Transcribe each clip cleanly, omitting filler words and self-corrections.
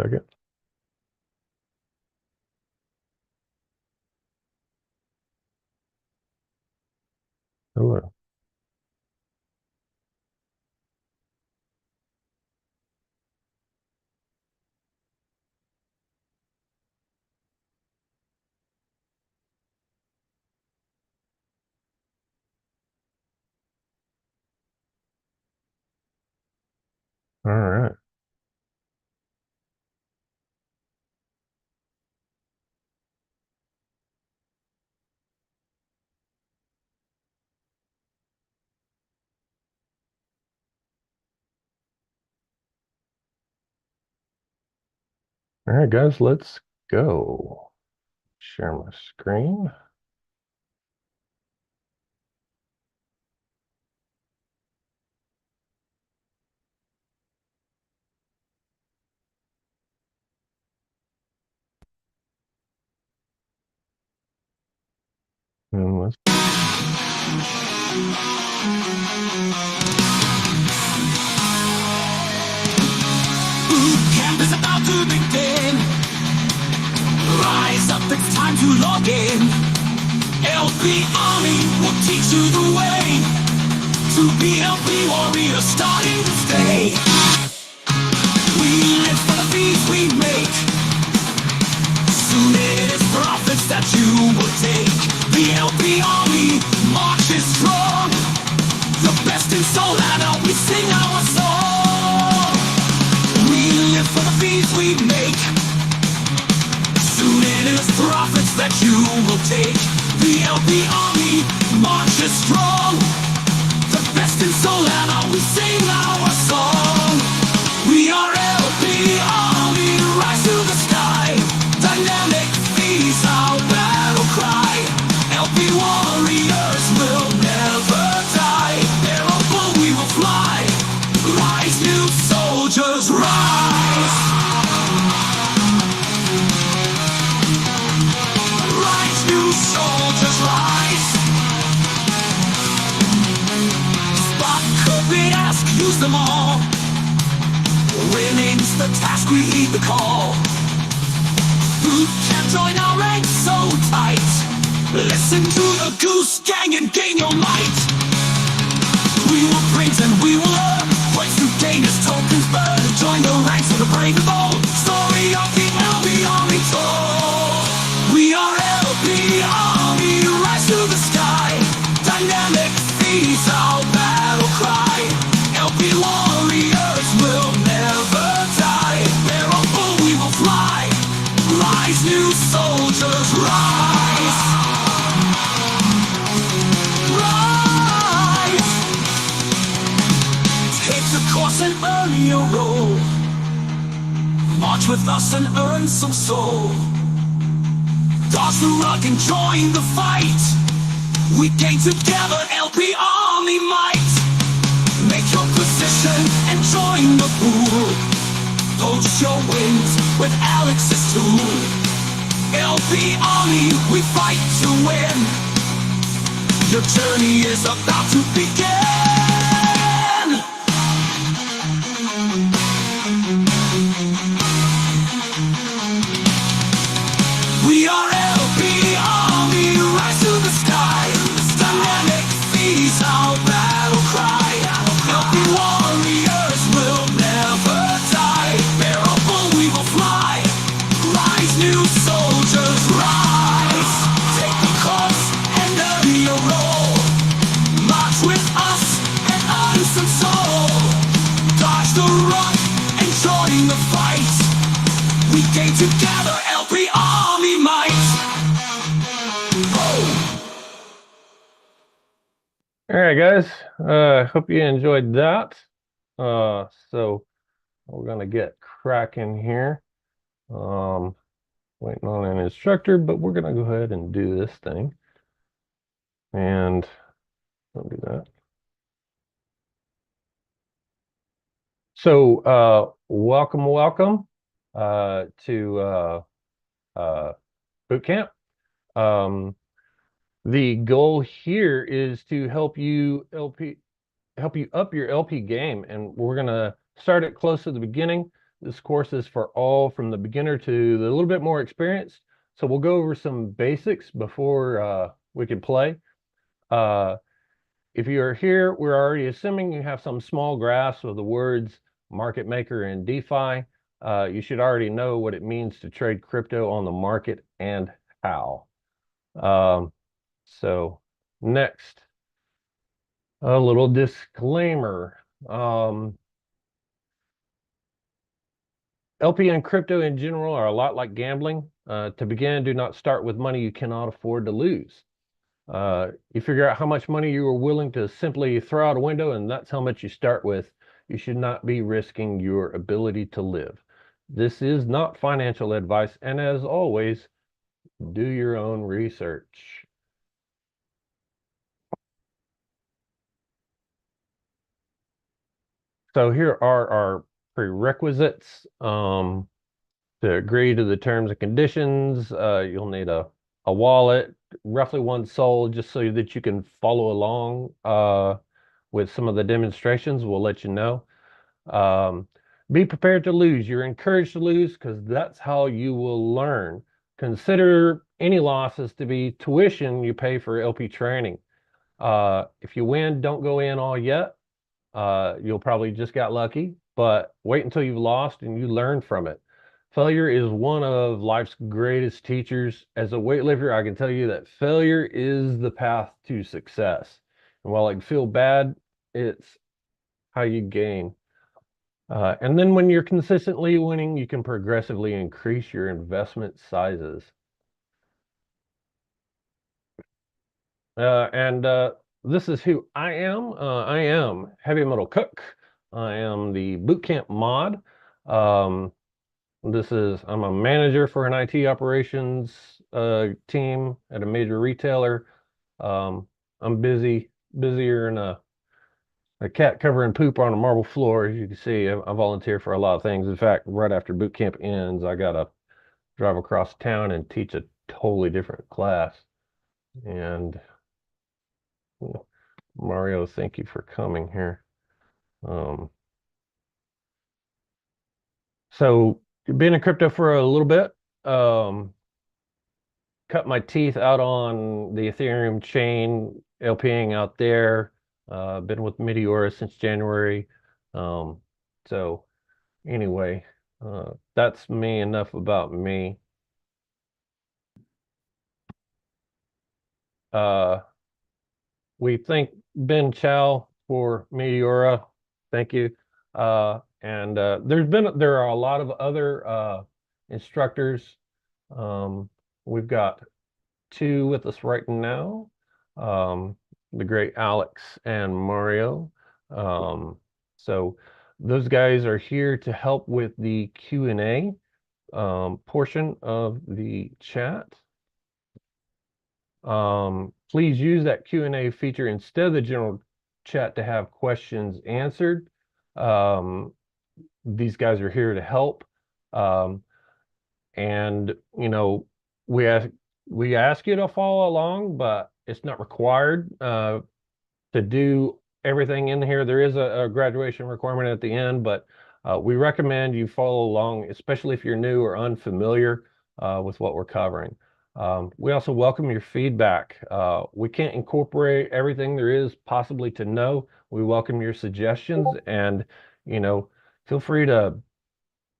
Second. Hello. All right. All right, guys, let's go. Share my screen. And let's Bootcamp is about to begin. Rise up, it's time to log in. LP Army will teach you the way to be LP warrior starting today. We live for the fees we make. Soon it is profits that you will take. The LP Army marches strong. The best in soul, and we sing our song. We live for the fees we make. Soon it is profits that you will take. The LP Army marches strong. The best in soul, and we sing our song. We are LP Army, rise to the sky. Dynamic fees, our battle cry. LP warriors will never die. Bearable we will fly. Rise, new soldiers, rise. Rise, new soldiers, rise. Spot, copy, ask, use them all. Winning's the task, we heed the call. Bootcamp, join our ranks so tight. Listen to the Goose Gang and gain your might. We will print and we will earn points to gain as tokens burn. Join the ranks of the brave and bold. Story of the LP Army told. We are LP Army, rise to the sky. Dynamic fees, our battle cry. LP warriors will never die. Bearable we will fly. Rise, new soldiers, rise. Rise. Take the course and earn your role. March with us and earn some soul. Dodge the rug and join the fight. We gain together LP Army might. Make your position and join the pool. Poach your wings with Alex's tool. LP Army, we fight to win. Your journey is about to begin. We are LP Army, rise to the sky. Dynamic fees, our battle cry. LP warriors will never die. Bearable we will fly. Rise, new soldiers, rise. Take the course and earn your role. March with us and earn some soul. Dodge the run and join the fight. We gain together LP Army might. all right, guys. Hope you enjoyed that. So we're gonna get cracking here. Waiting on an instructor, but we're gonna go ahead and do this thing. And don't do that. So welcome to Bootcamp. The goal here is to help you up your LP game, and we're gonna start it close to the beginning. This course is for all from the beginner to the little bit more experienced. So we'll go over some basics before we can play. Uh, if you are here, we're already assuming you have some small grasp of the words market maker and DeFi. You should already know what it means to trade crypto on the market and how. So next, a little disclaimer. LP and crypto in general are a lot like gambling. To begin, do not start with money you cannot afford to lose. You figure out how much money you are willing to simply throw out a window, and that's how much you start with. You should not be risking your ability to live. This is not financial advice, and as always, do your own research. So here are our prerequisites. To agree to the terms and conditions, you'll need a wallet, roughly one soul, just so that you can follow along with some of the demonstrations. We'll let you know. Um, be prepared to lose. You're encouraged to lose because that's how you will learn. Consider any losses to be tuition you pay for LP training. If you win, don't go in all yet. You'll probably just got lucky, but wait until you've lost and you learn from it. Failure is one of life's greatest teachers. As a weightlifter, I can tell you that failure is the path to success. And while it can feel bad, it's how you gain. And then when you're consistently winning, you can progressively increase your investment sizes. And this is who I am. I am Heavy Metal Cook. I am the Bootcamp mod. Um, I'm a manager for an IT operations team at a major retailer. I'm busier than a cat covering poop on a marble floor. As you can see, I volunteer for a lot of things. In fact, right after boot camp ends, I gotta drive across town and teach a totally different class. And Mario, thank you for coming here. Um, so been in crypto for a little bit. Cut my teeth out on the Ethereum chain, LPing out there. Been with Meteora since January. Um, so anyway, that's me. Enough about me. Uh, we thank Ben Chow for Meteora. Thank you. And there are a lot of other instructors. We've got two with us right now. The great Alex and Mario. Um, so those guys are here to help with the Q&A portion of the chat. Please use that Q&A feature instead of the general chat to have questions answered. These guys are here to help. And we ask you to follow along, but it's not required to do everything in here. There is a graduation requirement at the end, but we recommend you follow along, especially if you're new or unfamiliar with what we're covering. We also welcome your feedback. We can't incorporate everything there is possibly to know. We welcome your suggestions, and feel free to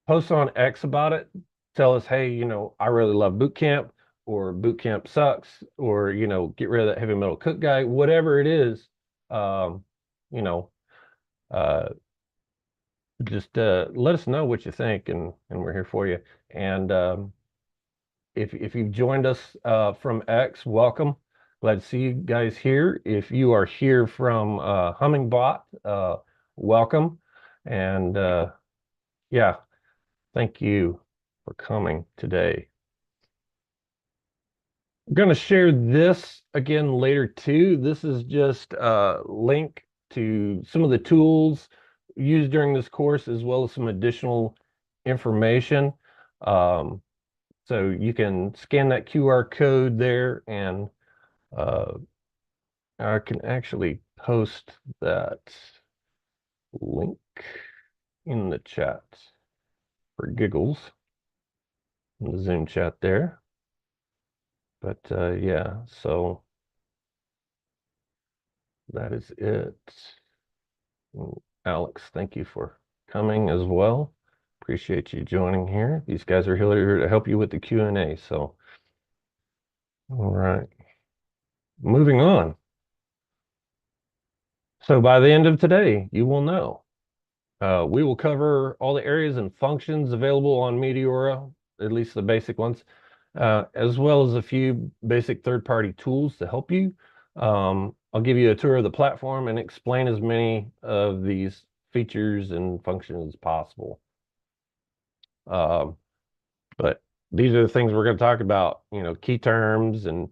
post on X about it. Tell us, hey, I really love boot camp, or boot camp sucks, or get rid of that heavy metal cook guy. Whatever it is, um, you know, uh, just let us know what you think, and we're here for you. And if you've joined us from X, welcome. Glad to see you guys here. If you are here from Hummingbot, welcome. And yeah, thank you for coming today. I'm going to share this again later too. This is just a link to some of the tools used during this course, as well as some additional information. So you can scan that QR code there, and I can actually post that link in the chat. for giggles in the Zoom chat there. But yeah, so that is it. Alex, thank you for coming as well. Appreciate you joining here. These guys are here to help you with the Q&A. So, all right, moving on. So by the end of today, you will know. We will cover all the areas and functions available on Meteora, at least the basic ones, as well as a few basic third-party tools to help you. I'll give you a tour of the platform and explain as many of these features and functions as possible. But these are the things we're going to talk about, key terms and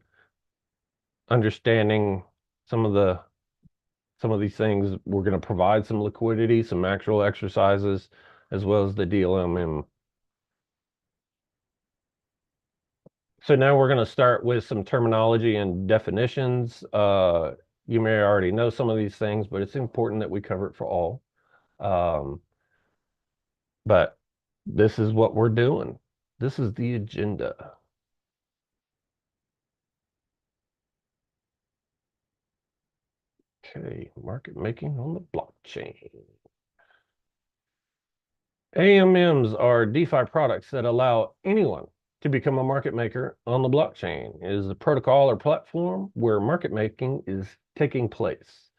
understanding some of these things. We're going to provide some liquidity, some actual exercises, as well as the DLMM. So now we're going to start with some terminology and definitions. You may already know some of these things, but it's important that we cover it for all. But this is what we're doing. This is the agenda. Okay, market making on the blockchain. AMMs are DeFi products that allow anyone to become a market maker on the blockchain. It is a protocol or platform where market making is taking place.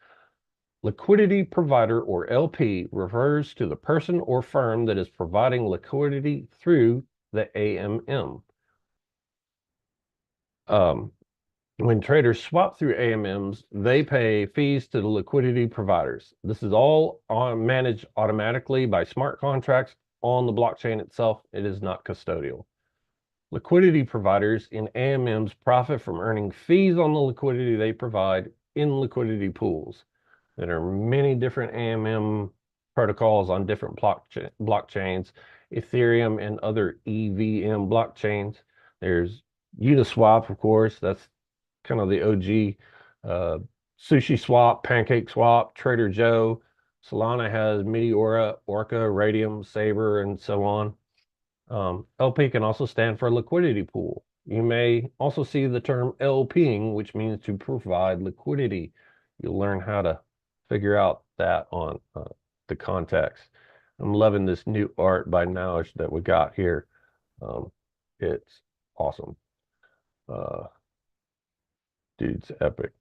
Liquidity provider, or LP, refers to the person or firm that is providing liquidity through the AMM. When traders swap through AMMs, they pay fees to the liquidity providers. This is all managed automatically by smart contracts on the blockchain itself. It is not custodial. Liquidity providers in AMMs profit from earning fees on the liquidity they provide in liquidity pools. There are many different AMM protocols on different blockchains, Ethereum and other EVM blockchains. There's Uniswap, of course, that's kind of the OG. Sushi Swap, Pancake Swap, Trader Joe. Solana has Meteora, Orca, Radium, Saber, and so on. LP can also stand for liquidity pool. You may also see the term LPing, which means to provide liquidity. You'll learn how to figure out that on the context. I'm loving this new art by Nowish that we got here. It's awesome. Dude's epic.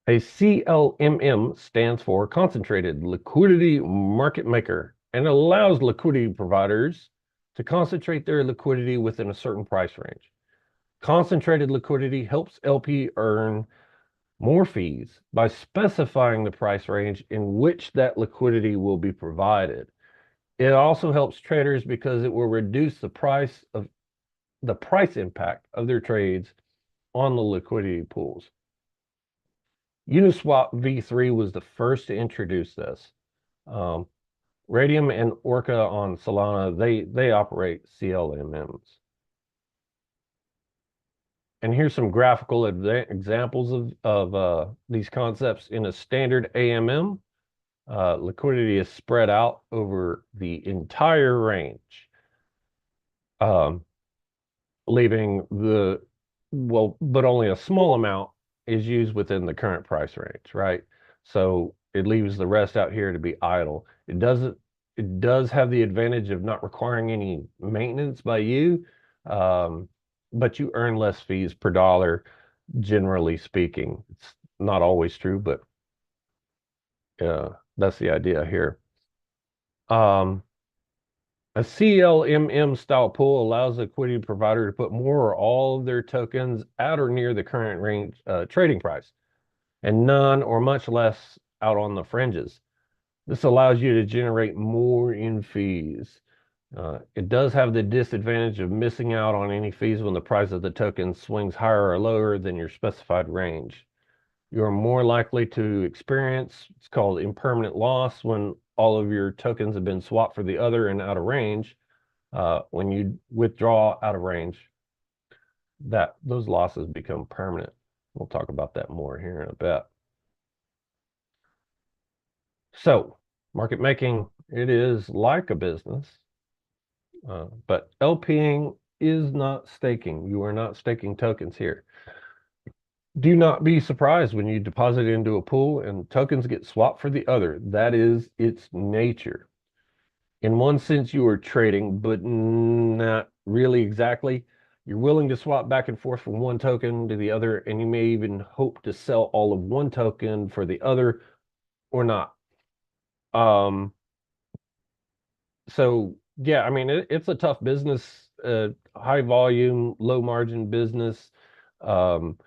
A CLMM stands for Concentrated Liquidity Market Maker and allows liquidity providers to concentrate their liquidity within a certain price range. Concentrated liquidity helps LP earn more fees by specifying the price range in which that liquidity will be provided. It also helps traders because it will reduce the price impact of their trades on the liquidity pools. Uniswap v3 was the first to introduce this. Radium and Orca on Solana, they operate CLMMs. And here's some graphical examples of these concepts. In a standard AMM, liquidity is spread out over the entire range, leaving but only a small amount is used within the current price range, right? So it leaves the rest out here to be idle. It does have the advantage of not requiring any maintenance by you, but you earn less fees per dollar, generally speaking. It's not always true, but that's the idea here. A CLMM style pool allows the liquidity provider to put more or all of their tokens at or near the current range trading price, and none or much less out on the fringes. This allows you to generate more in fees. It does have the disadvantage of missing out on any fees when the price of the token swings higher or lower than your specified range. You're more likely to experience, it's called impermanent loss, when all of your tokens have been swapped for the other and out of range. When you withdraw out of range, those losses become permanent. We'll talk about that more here in a bit. So market making, it is like a business, but LPing is not staking. You are not staking tokens here. Do not be surprised when you deposit into a pool and tokens get swapped for the other. That is its nature. In one sense, you are trading, but not really exactly. You're willing to swap back and forth from one token to the other, and you may even hope to sell all of one token for the other or not. Um, so yeah, I mean, it's a tough business, high volume, low margin business. Um,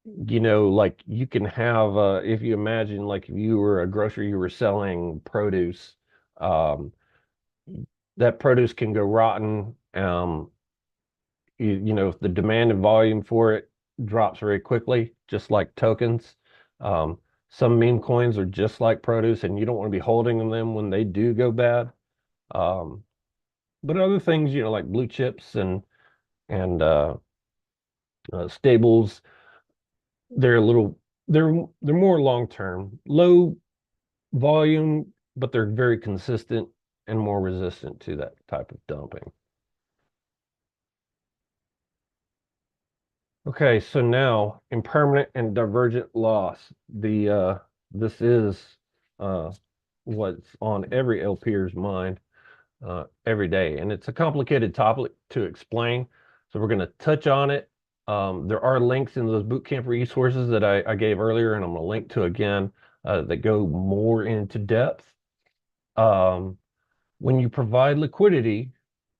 like you can have, if you imagine, like if you were a grocer, you were selling produce, um, that produce can go rotten. If the demand and volume for it drops very quickly, just like tokens. Um, some meme coins are just like produce, and you don't want to be holding them when they do go bad. Um, but other things, like blue chips and stables, they're a little, they're more long term, low volume, but they're very consistent and more resistant to that type of dumping. Okay, so now impermanent and divergent loss. This is uh what's on every LPer's mind every day, and it's a complicated topic to explain. So we're going to touch on it. There are links in those bootcamp resources that I gave earlier, and I'm going to link to again that go more into depth. Um, when you provide liquidity,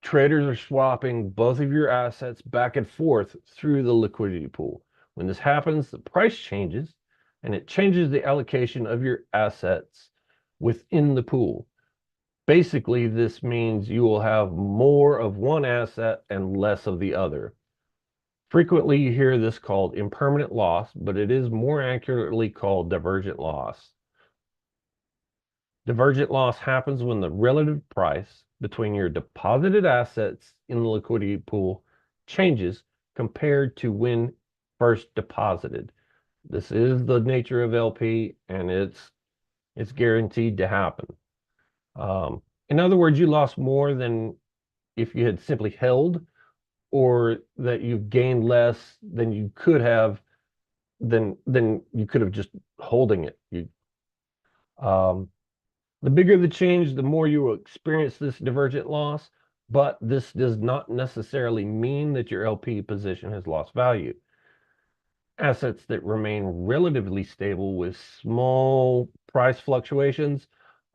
traders are swapping both of your assets back and forth through the liquidity pool. When this happens, the price changes and it changes the allocation of your assets within the pool. Basically, this means you will have more of one asset and less of the other. Frequently, you hear this called impermanent loss, but it is more accurately called divergent loss. Divergent loss happens when the relative price between your deposited assets in the liquidity pool changes compared to when first deposited. This is the nature of LP, and it's guaranteed to happen. In other words, you lost more than if you had simply held, or that you gained less than you could have than you could have just holding it. Um, The bigger the change, the more you will experience this divergent loss, but this does not necessarily mean that your LP position has lost value. Assets that remain relatively stable with small price fluctuations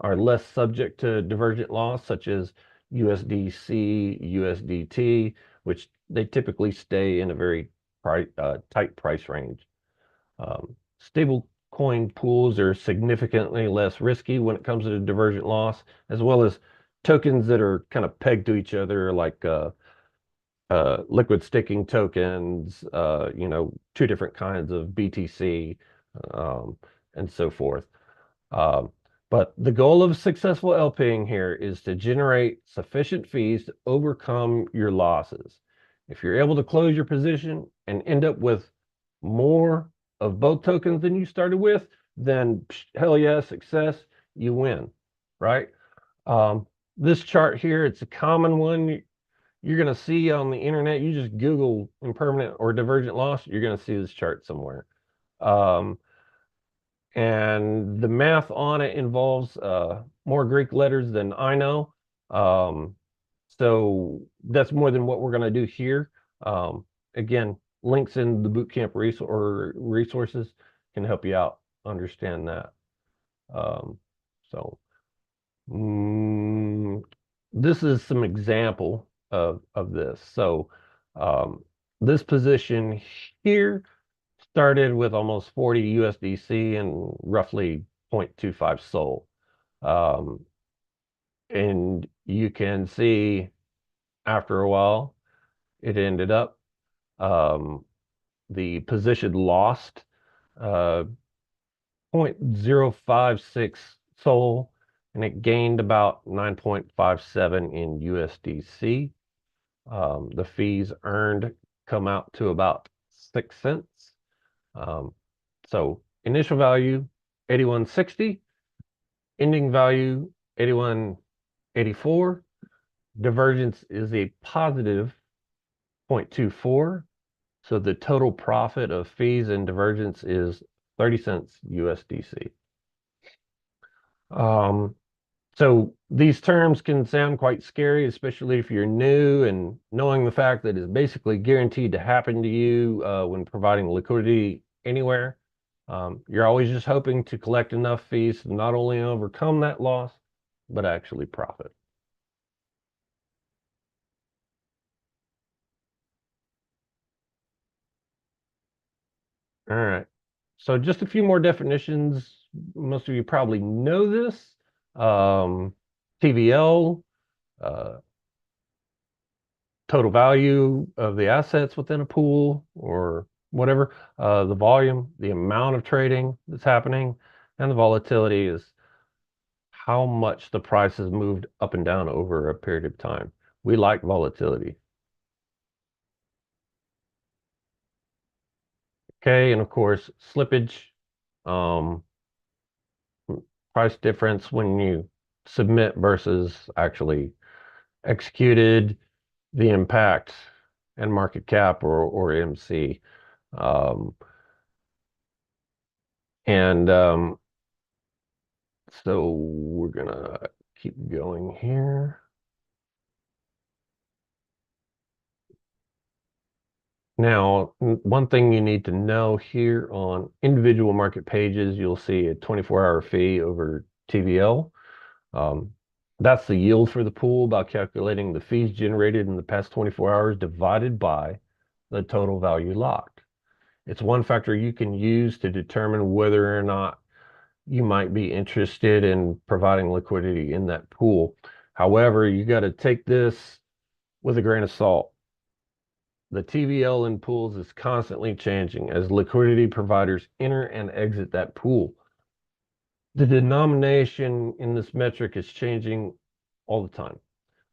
are less subject to divergent loss, such as USDC, USDT, which they typically stay in a very tight price range. Stable coin pools are significantly less risky when it comes to divergent loss, as well as tokens that are kind of pegged to each other, like liquid staking tokens, two different kinds of BTC, um, and so forth. Um, but the goal of successful LPing here is to generate sufficient fees to overcome your losses. If you're able to close your position and end up with more of both tokens than you started with, then hell yeah, success, you win, right? Um, this chart here, it's a common one you're going to see on the internet. You just Google impermanent or divergent loss, you're going to see this chart somewhere. Um, and the math on it involves more Greek letters than I know. Um, so that's more than what we're going to do here. Again, links in the bootcamp resources can help you out understand that. Um, so mm, this is some example of this. So um, this position here started with almost 40 USDC and roughly 0.25 SOL. Um, and you can see after a while, it ended up, um, the position lost uh, 0.056 SOL and it gained about 9.57 in USDC. The fees earned come out to about 6 cents. Um, so initial value 81.60, ending value 81.84. Divergence is a positive 0.24. So the total profit of fees and divergence is 30 cents USDC. So these terms can sound quite scary, especially if you're new, and knowing the fact that it's basically guaranteed to happen to you when providing liquidity anywhere. You're always just hoping to collect enough fees to not only overcome that loss, but actually profit. All right. So just a few more definitions. Most of you probably know this. TVL, uh, total value of the assets within a pool or whatever, the volume, the amount of trading that's happening, and the volatility is how much the price has moved up and down over a period of time. We like volatility. Okay, and of course, slippage, um, price difference when you submit versus actually executed, the impact and market cap or MC. Um, and So we're gonna keep going here. Now, one thing you need to know here on individual market pages, you'll see a 24-hour fee over TVL. Um, that's the yield for the pool by calculating the fees generated in the past 24 hours divided by the total value locked. It's one factor you can use to determine whether or not you might be interested in providing liquidity in that pool. However, you got to take this with a grain of salt. The TVL in pools is constantly changing as liquidity providers enter and exit that pool. The denomination in this metric is changing all the time,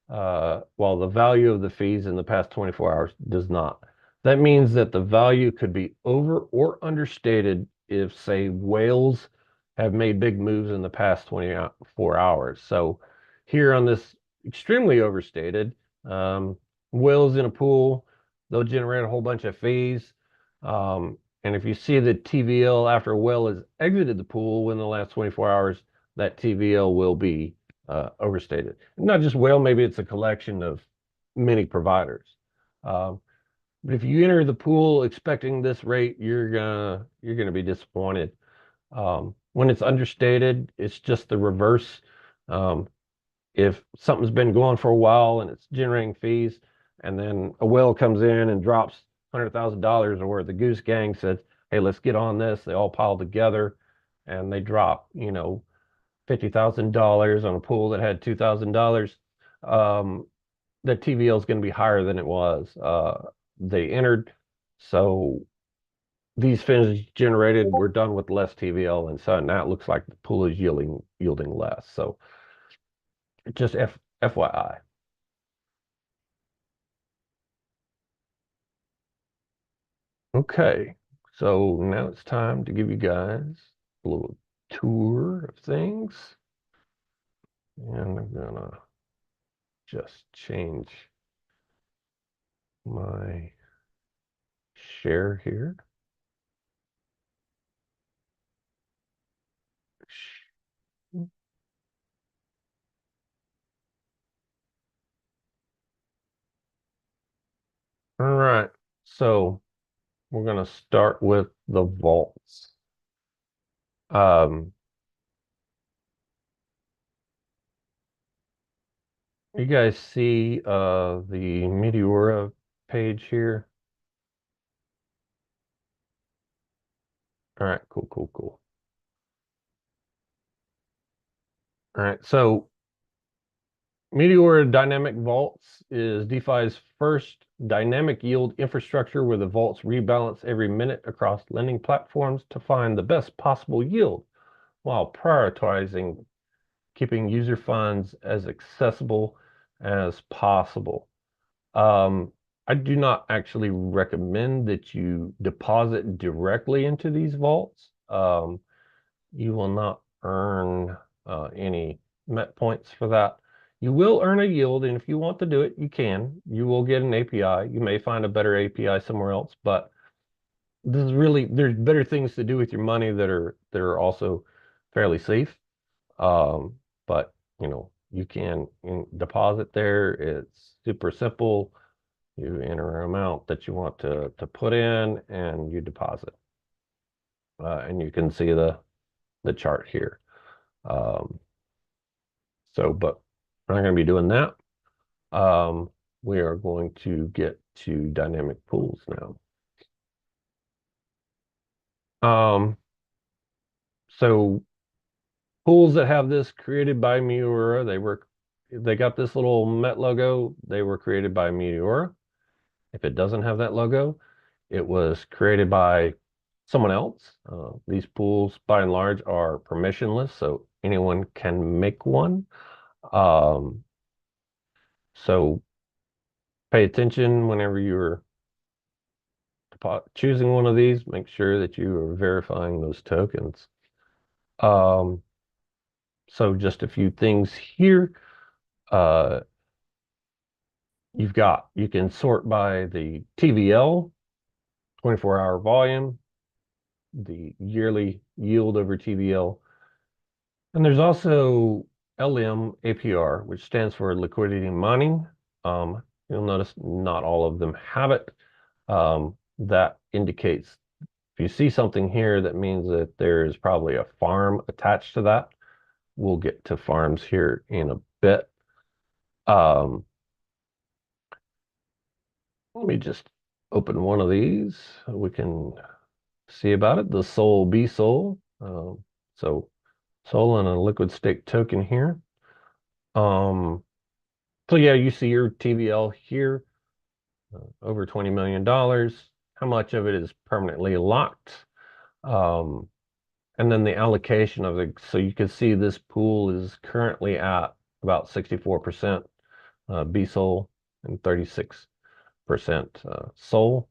while the value of the fees in the past 24 hours does not. That means that the value could be over or understated if, say, whales have made big moves in the past 24 hours. So here on this extremely overstated, whales in a pool, they'll generate a whole bunch of fees. And if you see the TVL after a whale has exited the pool within the last 24 hours, that TVL will be overstated. Not just whale, maybe it's a collection of many providers. But if you enter the pool expecting this rate, you're gonna be disappointed. When it's understated, it's just the reverse. Um, if something's been going for a while and it's generating fees, and then a whale comes in and drops $100,000, or the goose gang says, "Hey, let's get on this," they all pile together and they drop, $50,000 on a pool that had $2,000. The TVL is going to be higher than it was. They entered, so these fins generated were done with less TVL, and so now it looks like the pool is yielding less. So just FYI. Okay, so now it's time to give you guys a little tour of things, and I'm gonna just change my share here. All right, so we're going to start with the vaults. You guys see the Meteora page here? All right, cool, cool, cool. All right, so Meteora Dynamic Vaults is DeFi's first dynamic yield infrastructure where the vaults rebalance every minute across lending platforms to find the best possible yield while prioritizing keeping user funds as accessible as possible. I do not actually recommend that you deposit directly into these vaults. You will not earn any met points for that. You will earn a yield, and if you want to do it, you can. You will get an API. You may find a better API somewhere else, but this is really, there's better things to do with your money that are also fairly safe. But you can deposit there. It's super simple. You enter an amount that you want to put in, and you deposit. And you can see the chart here. Um, but we're not going to be doing that. We are going to get to dynamic pools now. So pools that have this created by Meteora, they got this little Met logo. They were created by Meteora. If it doesn't have that logo, it was created by someone else. These pools, by and large, are permissionless, so anyone can make one. Um, so pay attention whenever you're choosing one of these. Make sure that you are verifying those tokens. Um, so just a few things here. Uh, you can sort by the TVL, 24-hour volume, the yearly yield over TVL. And there's also LM APR, which stands for liquidity mining. You'll notice not all of them have it. That indicates if you see something here, that means that there is probably a farm attached to that. We'll get to farms here in a bit. Let me just open one of these. We can see about it. The Sol B Sol. So Sol and a liquid stake token here. So yeah, you see your TVL here, over $20 million. How much of it is permanently locked? And then the allocation of so you can see this pool is currently at about 64% B-Sol and 36% Sol.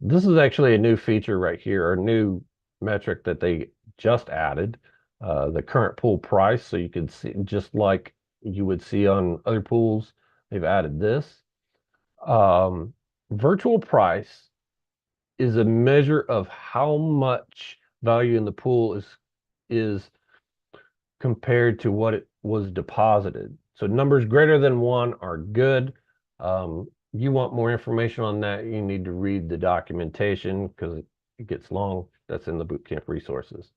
This is actually a new feature right here, a new metric that they just added, the current pool price. So you can see, just like you would see on other pools, they've added this. Virtual price is a measure of how much value in the pool is compared to what it was deposited. So numbers greater than 1 are good. You want more information on that, you need to read the documentation because it gets long. That's in the Bootcamp resources.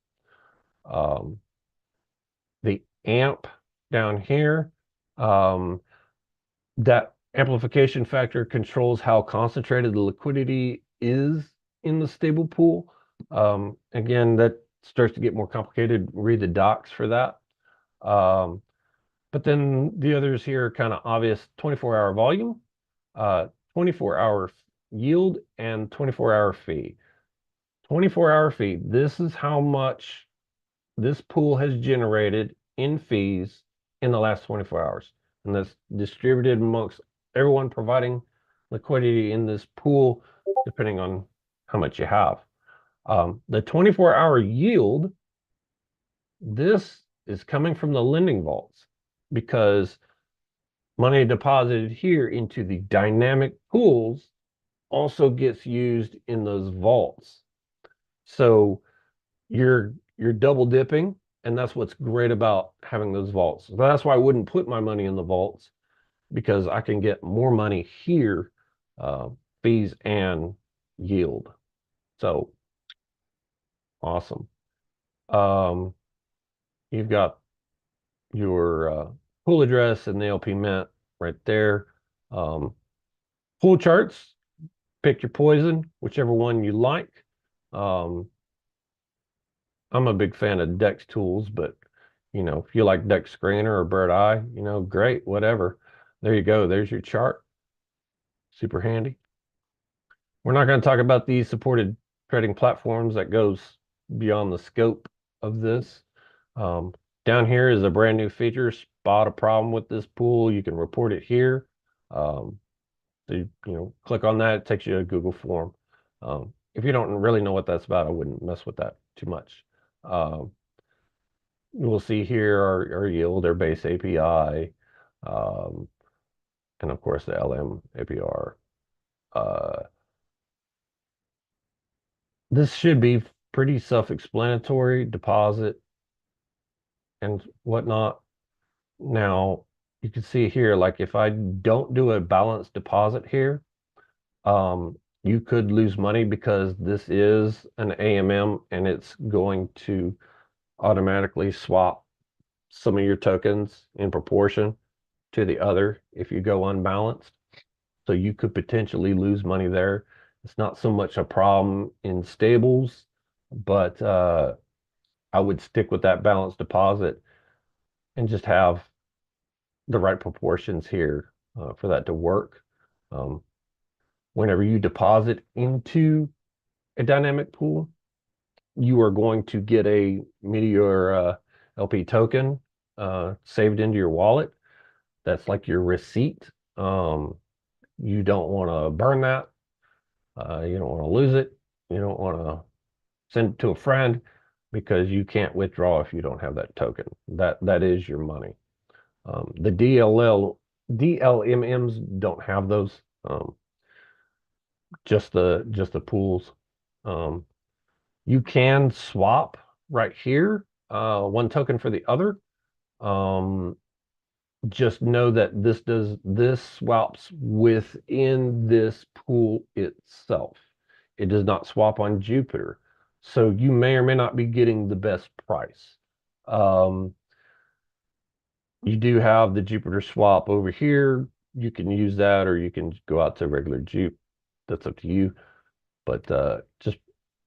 The AMP down here, that amplification factor controls how concentrated the liquidity is in the stable pool. Again, that starts to get more complicated. Read the docs for that. But then the others here are kind of obvious: 24-hour volume, 24-hour yield, and 24-hour fee. 24-hour fee, this is how much this pool has generated in fees in the last 24 hours. And that's distributed amongst everyone providing liquidity in this pool, depending on how much you have. The 24-hour yield, this is coming from the lending vaults because money deposited here into the dynamic pools also gets used in those vaults. So you're double dipping, and that's what's great about having those vaults. So that's why I wouldn't put my money in the vaults, because I can get more money here, fees and yield. So awesome. You've got your pool address and the LP Mint right there. Pool charts, pick your poison, whichever one you like. I'm a big fan of Dex tools, but if you like Dex Screener or Bird Eye, great, whatever. There you go. There's your chart. Super handy. We're not going to talk about these supported trading platforms. That goes beyond the scope of this. Down here is a brand new feature. Spot a problem with this pool. You can report it here. So click on that. It takes you to a Google form. If you don't really know what that's about, I wouldn't mess with that too much. we'll see here our yield, our base API, um, and of course the LM APR. This should be pretty self-explanatory, deposit and whatnot. Now, you can see here, like if I don't do a balanced deposit here, you could lose money because this is an AMM and it's going to automatically swap some of your tokens in proportion to the other if you go unbalanced. So you could potentially lose money there. It's not so much a problem in stables, but I would stick with that balanced deposit and just have the right proportions here for that to work. Um, Whenever you deposit into a dynamic pool, you are going to get a Meteor LP token saved into your wallet. That's like your receipt. You don't want to burn that. You don't want to lose it. You don't want to send it to a friend because you can't withdraw if you don't have that token. That is your money. The DLMMs don't have those. Just the pools. Um, you can swap right here, one token for the other. Um, just know that this swaps within this pool itself. It does not swap on Jupiter. So you may or may not be getting the best price. Um, you do have the Jupiter swap over here. You can use that or you can go out to regular Jupe. That's up to you. But just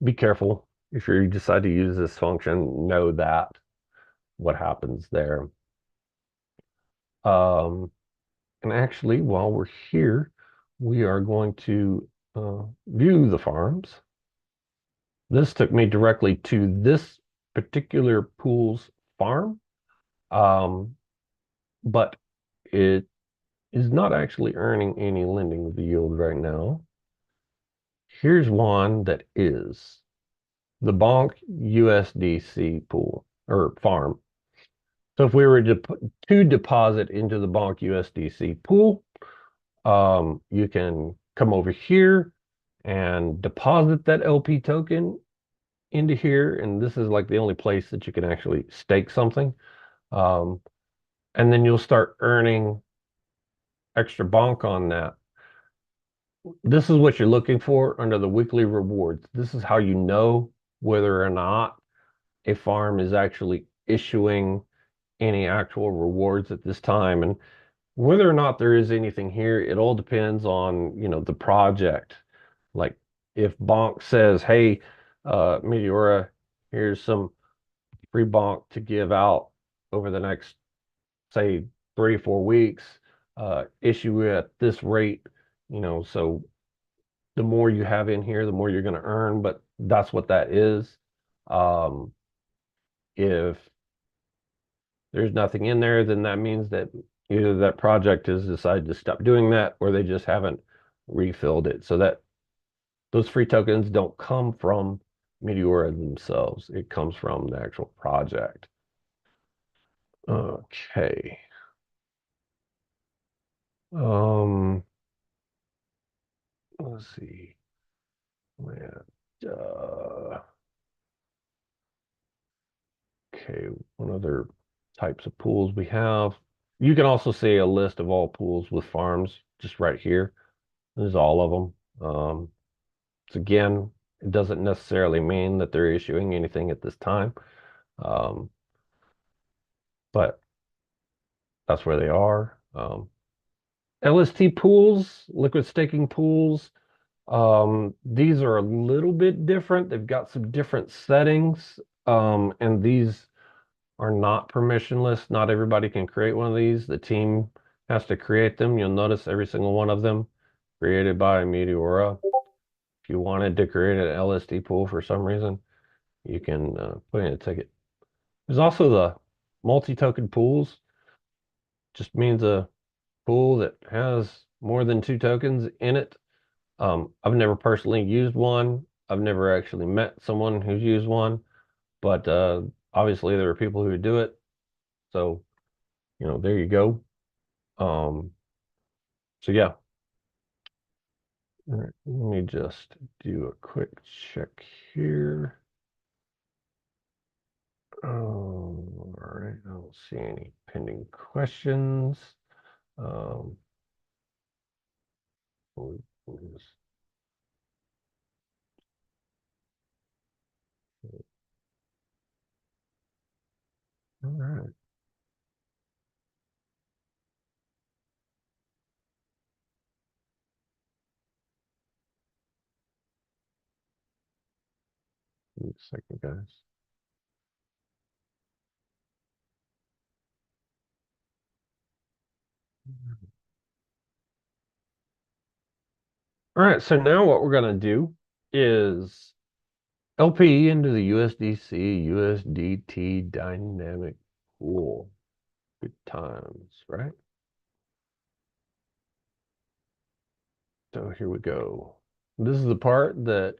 be careful. If you decide to use this function, know that what happens there. Um, And actually, while we're here, we are going to view the farms. This took me directly to this particular pool's farm, um, but it is not actually earning any lending yield right now. Here's one that is the Bonk USDC pool or farm. So if we were to deposit into the Bonk USDC pool, you can come over here and deposit that LP token into here. And this is like the only place that you can actually stake something. Um, and then you'll start earning extra bonk on that. This is what you're looking for under the weekly rewards. This is how you know whether or not a farm is actually issuing any actual rewards at this time. And whether or not there is anything here, it all depends on, the project. Like if Bonk says, hey, Meteora, here's some free Bonk to give out over the next, say, 3 or 4 weeks, issue at this rate, so the more you have in here, the more you're going to earn, but that's what that is. If there's nothing in there, then that means that either that project has decided to stop doing that or they just haven't refilled it. So that those free tokens don't come from Meteora themselves. It comes from the actual project. Okay. Um, let's see. Okay, what other types of pools we have? You can also see a list of all pools with farms just right here. There's all of them. So again, it doesn't necessarily mean that they're issuing anything at this time, um, but that's where they are. LST pools, liquid staking pools, these are a little bit different. They've got some different settings, and these are not permissionless. Not everybody can create one of these. The team has to create them. You'll notice every single one of them created by Meteora. If you wanted to create an LST pool for some reason, you can put in a ticket. There's also the multi-token pools. Just means a pool that has more than 2 tokens in it. I've never personally used one. I've never actually met someone who's used one, but Obviously, there are people who do it. So, there you go. Um, so yeah. All right, let me just do a quick check here. All right, I don't see any pending questions. Um, we'll just- all right. Give me a second, guys. All right, so now what we're going to do is LP into the USDC, USDT dynamic pool. Good times, right? So here we go. This is the part that,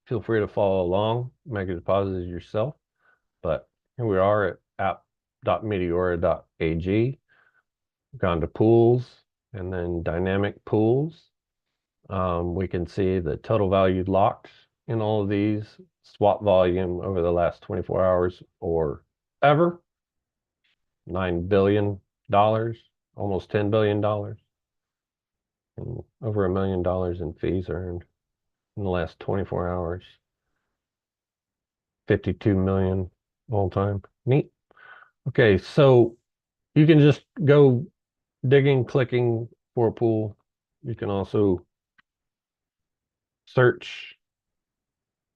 feel free to follow along, make a deposit yourself. But here we are at app.meteora.ag, gone to pools and then dynamic pools. We can see the total value locked in all of these, swap volume over the last 24 hours or ever, $9 billion, almost $10 billion, and over $1 million in fees earned in the last 24 hours. 52 million all time. Neat. Okay, so you can just go digging, clicking for a pool. You can also search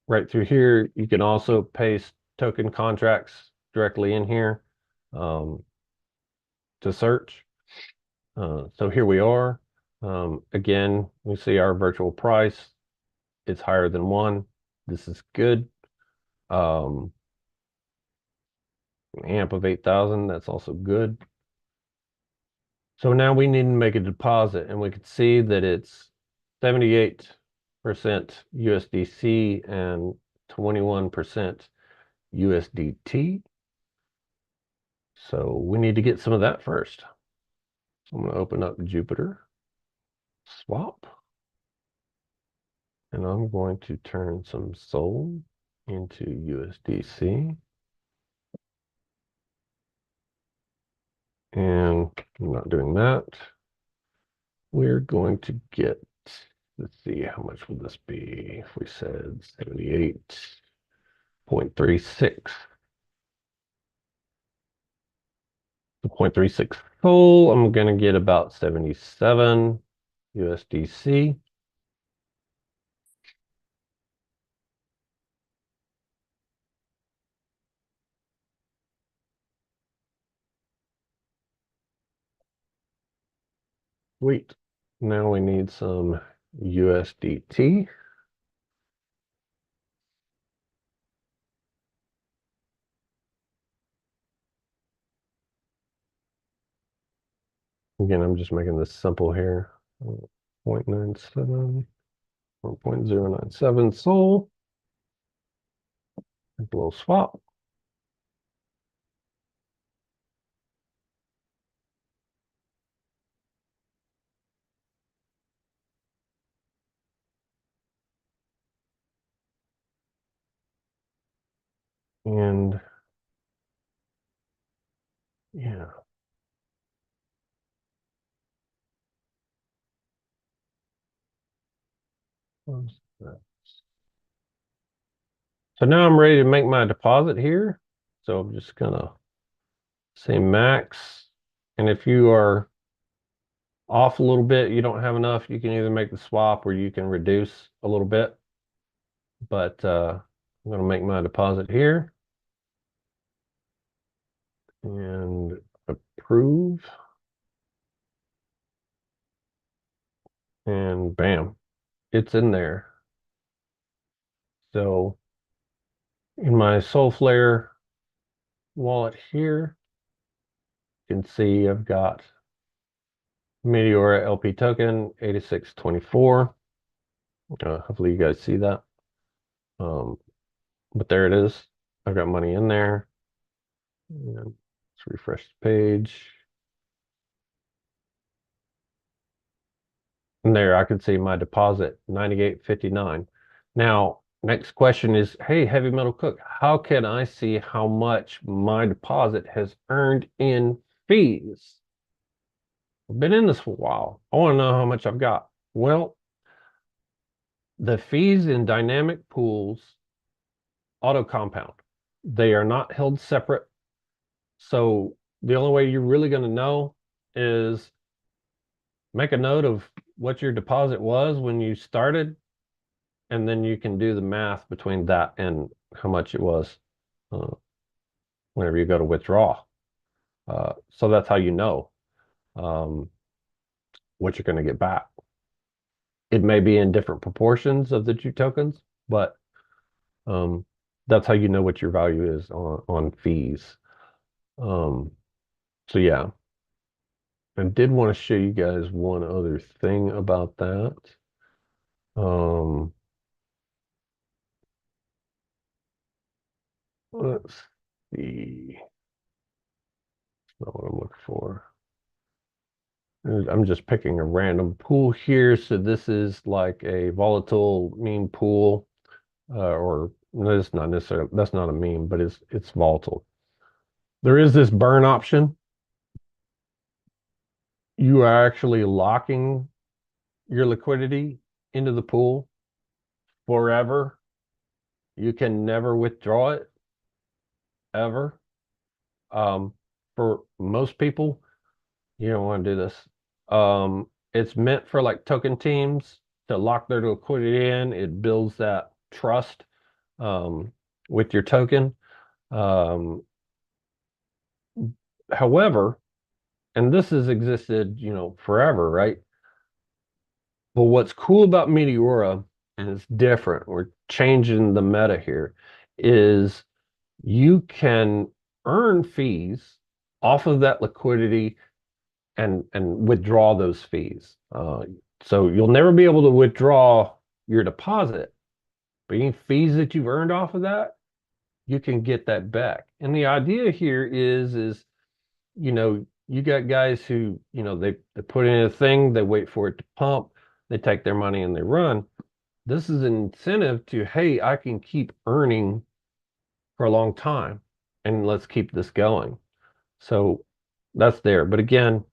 right through here. You can also paste token contracts directly in here to search. So here we are. Again, we see our virtual price. It's higher than 1. This is good. Amp of 8,000, that's also good. So now we need to make a deposit, and we can see that it's 78% USDC and 21% USDT. So we need to get some of that first. So I'm going to open up Jupiter, swap, and I'm going to turn some SOL into USDC. And I'm not doing that. We're going to get, let's see, how much would this be if we said 78.36. 0.36 SOL. I'm going to get about 77 USDC. Sweet. Now we need some USDT. Again, I'm just making this simple here. 0.97 or 0.097 SOL. A little swap. And yeah. So now I'm ready to make my deposit here. So I'm just gonna say max. And if you are off a little bit, you don't have enough, you can either make the swap or you can reduce a little bit. But I'm going to make my deposit here and approve. And bam, it's in there. So in my Soulflare wallet here, you can see I've got Meteora LP token 8624. Hopefully you guys see that. But there it is. I've got money in there. And let's refresh the page. And there I can see my deposit, 98.59. Now, next question is, hey, Heavy Metal Cook, how can I see how much my deposit has earned in fees? I've been in this for a while. I want to know how much I've got. Well, the fees in dynamic pools auto compound. They are not held separate. So the only way you're really going to know is make a note of what your deposit was when you started, and then you can do the math between that and how much it was uh, whenever you go to withdraw. So that's how you know um, what you're going to get back. It may be in different proportions of the two tokens, but um, that's how you know what your value is on fees. Um, so yeah, I did want to show you guys one other thing about that. Um, let's see. That's not what I'm looking for. I'm just picking a random pool here. So this is like a volatile meme pool, or no, it's not necessarily, that's not a meme, but it's volatile. There is this burn option. You are actually locking your liquidity into the pool forever. You can never withdraw it ever. Um, for most people, you don't want to do this. It's meant for like token teams to lock their liquidity in. It builds that trust um, with your token. Um, however, and this has existed, forever, right? But what's cool about Meteora, and it's different, we're changing the meta here, is you can earn fees off of that liquidity and withdraw those fees. So you'll never be able to withdraw your deposit, but any fees that you've earned off of that, you can get that back. And the idea here is you got guys who, they put in a thing, they wait for it to pump, they take their money and they run. This is an incentive to, hey, I can keep earning for a long time and let's keep this going. So that's there. But again,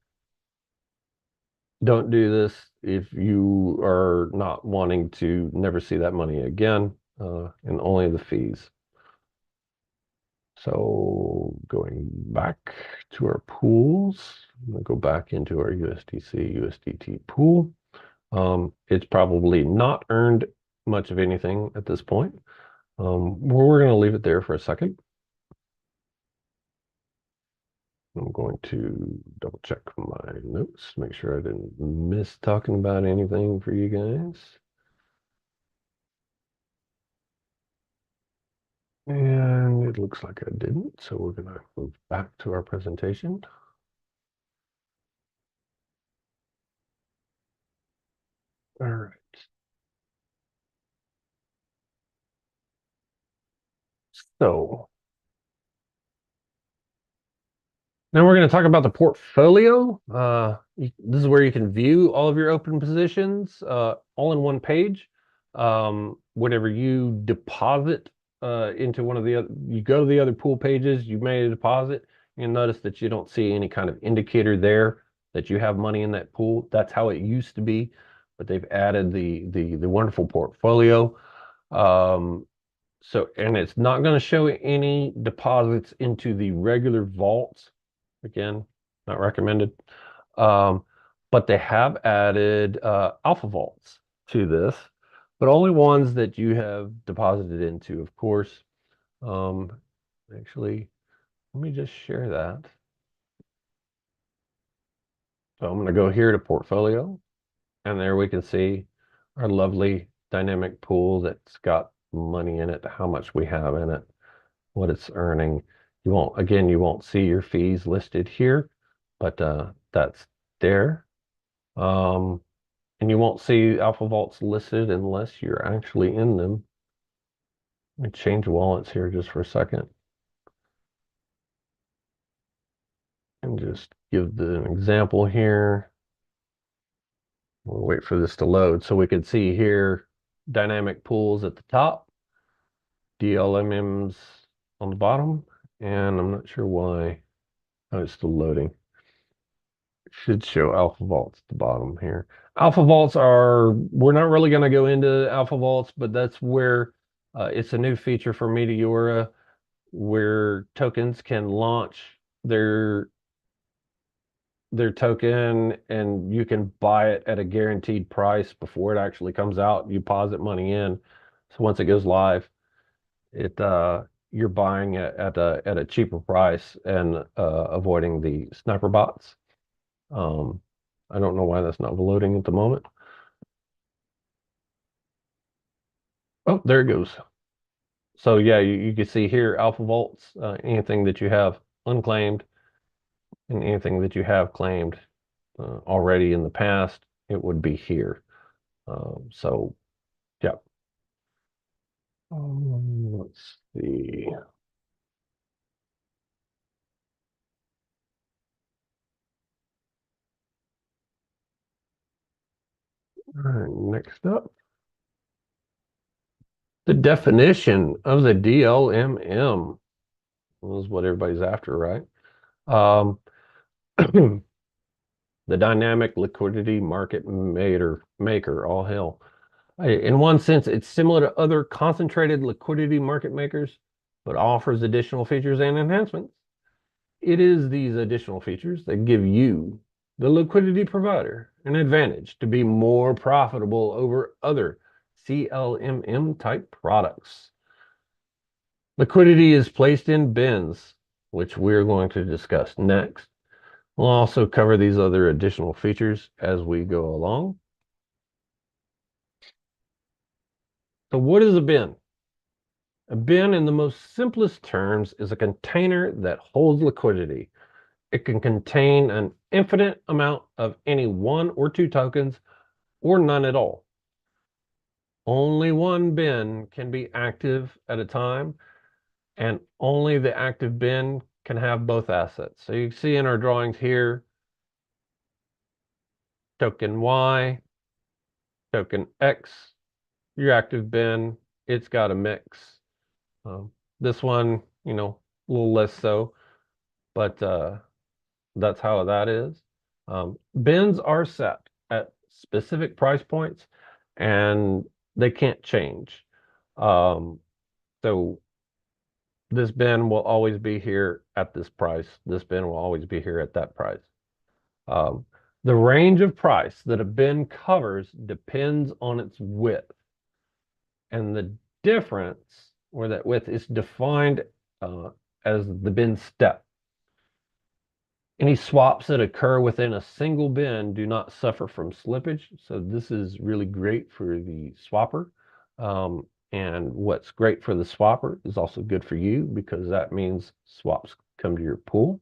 don't do this if you are not wanting to never see that money again, and only the fees. So going back to our pools, I'm going to go back into our USDC, USDT pool. It's probably not earned much of anything at this point. We're going to leave it there for a second. I'm going to double check my notes, make sure I didn't miss talking about anything for you guys. And it looks like I didn't, so we're going to move back to our presentation. All right. So now we're going to talk about the portfolio. This is where you can view all of your open positions all in one page. Whenever you deposit into one of the other, you go to the other pool pages, you made a deposit, you'll notice that you don't see any kind of indicator there that you have money in that pool. That's how it used to be, but they've added the wonderful portfolio. And it's not going to show any deposits into the regular vaults. Again, not recommended. Um, but they have added alpha vaults to this, but only ones that you have deposited into, of course. Actually, let me just share that. So I'm going to go here to portfolio, and there we can see our lovely dynamic pool that's got money in it, how much we have in it, what it's earning. You won't see your fees listed here, but that's there. And you won't see alpha vaults listed unless you're actually in them. Let me change wallets here just for a second and just give an example here. We'll wait for this to load. So we can see here dynamic pools at the top, DLMMs on the bottom, and I'm not sure why. Oh, it's still loading. Should show alpha vaults at the bottom here. Alpha vaults are, we're not really going to go into alpha vaults, but that's where it's a new feature for Meteora where tokens can launch their token and you can buy it at a guaranteed price before it actually comes out. You deposit money in. So once it goes live, it you're buying it at a cheaper price and avoiding the sniper bots. I don't know why that's not loading at the moment. Oh, there it goes. So yeah, you can see here alpha vaults, anything that you have unclaimed and anything that you have claimed already in the past, it would be here. So yeah. Let's see. All right, next up, the definition of the DLMM is what everybody's after, right? Um, the dynamic liquidity market maker, all hell. In one sense, it's similar to other concentrated liquidity market makers, but offers additional features and enhancements. It is these additional features that give you, the liquidity provider, an advantage to be more profitable over other CLMM type products. Liquidity is placed in bins, which we're going to discuss next. We'll also cover these other additional features as we go along. So what is a bin? A bin, in the most simplest terms, is a container that holds liquidity. It can contain an infinite amount of any one or two tokens or none at all. Only one bin can be active at a time, and only the active bin can have both assets. So you can see in our drawings here, token Y, token X, your active bin, it's got a mix. This one, a little less so, but that's how that is. Bins are set at specific price points and they can't change. So this bin will always be here at this price. This bin will always be here at that price. Um, the range of price that a bin covers depends on its width. And the difference, or that width, is defined as the bin step. Any swaps that occur within a single bin do not suffer from slippage. So this is really great for the swapper. And what's great for the swapper is also good for you because that means swaps come to your pool.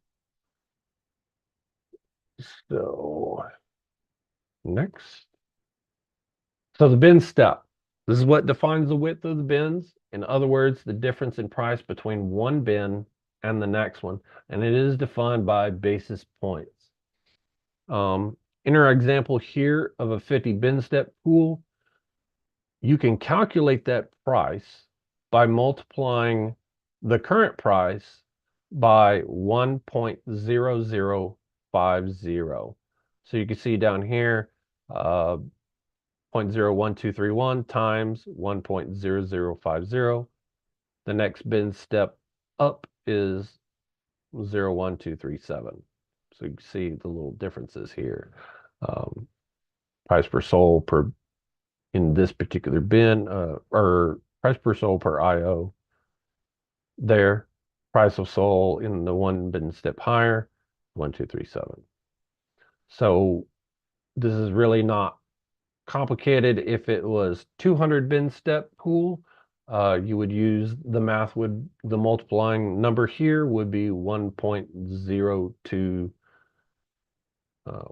So next. So the bin step. This is what defines the width of the bins. In other words, the difference in price between one bin and the next one. And it is defined by basis points. In our example here of a 50 bin step pool, you can calculate that price by multiplying the current price by 1.0050. So you can see down here, 0.01231 times 1.0050. The next bin step up is 0.1237. So you can see the little differences here. Price per soul per in this particular bin, or price per soul per IO there. Price of soul in the one bin step higher, 1.237. So this is really not complicated. If it was 200 bin step pool, you would use the math the multiplying number here would be 1.02.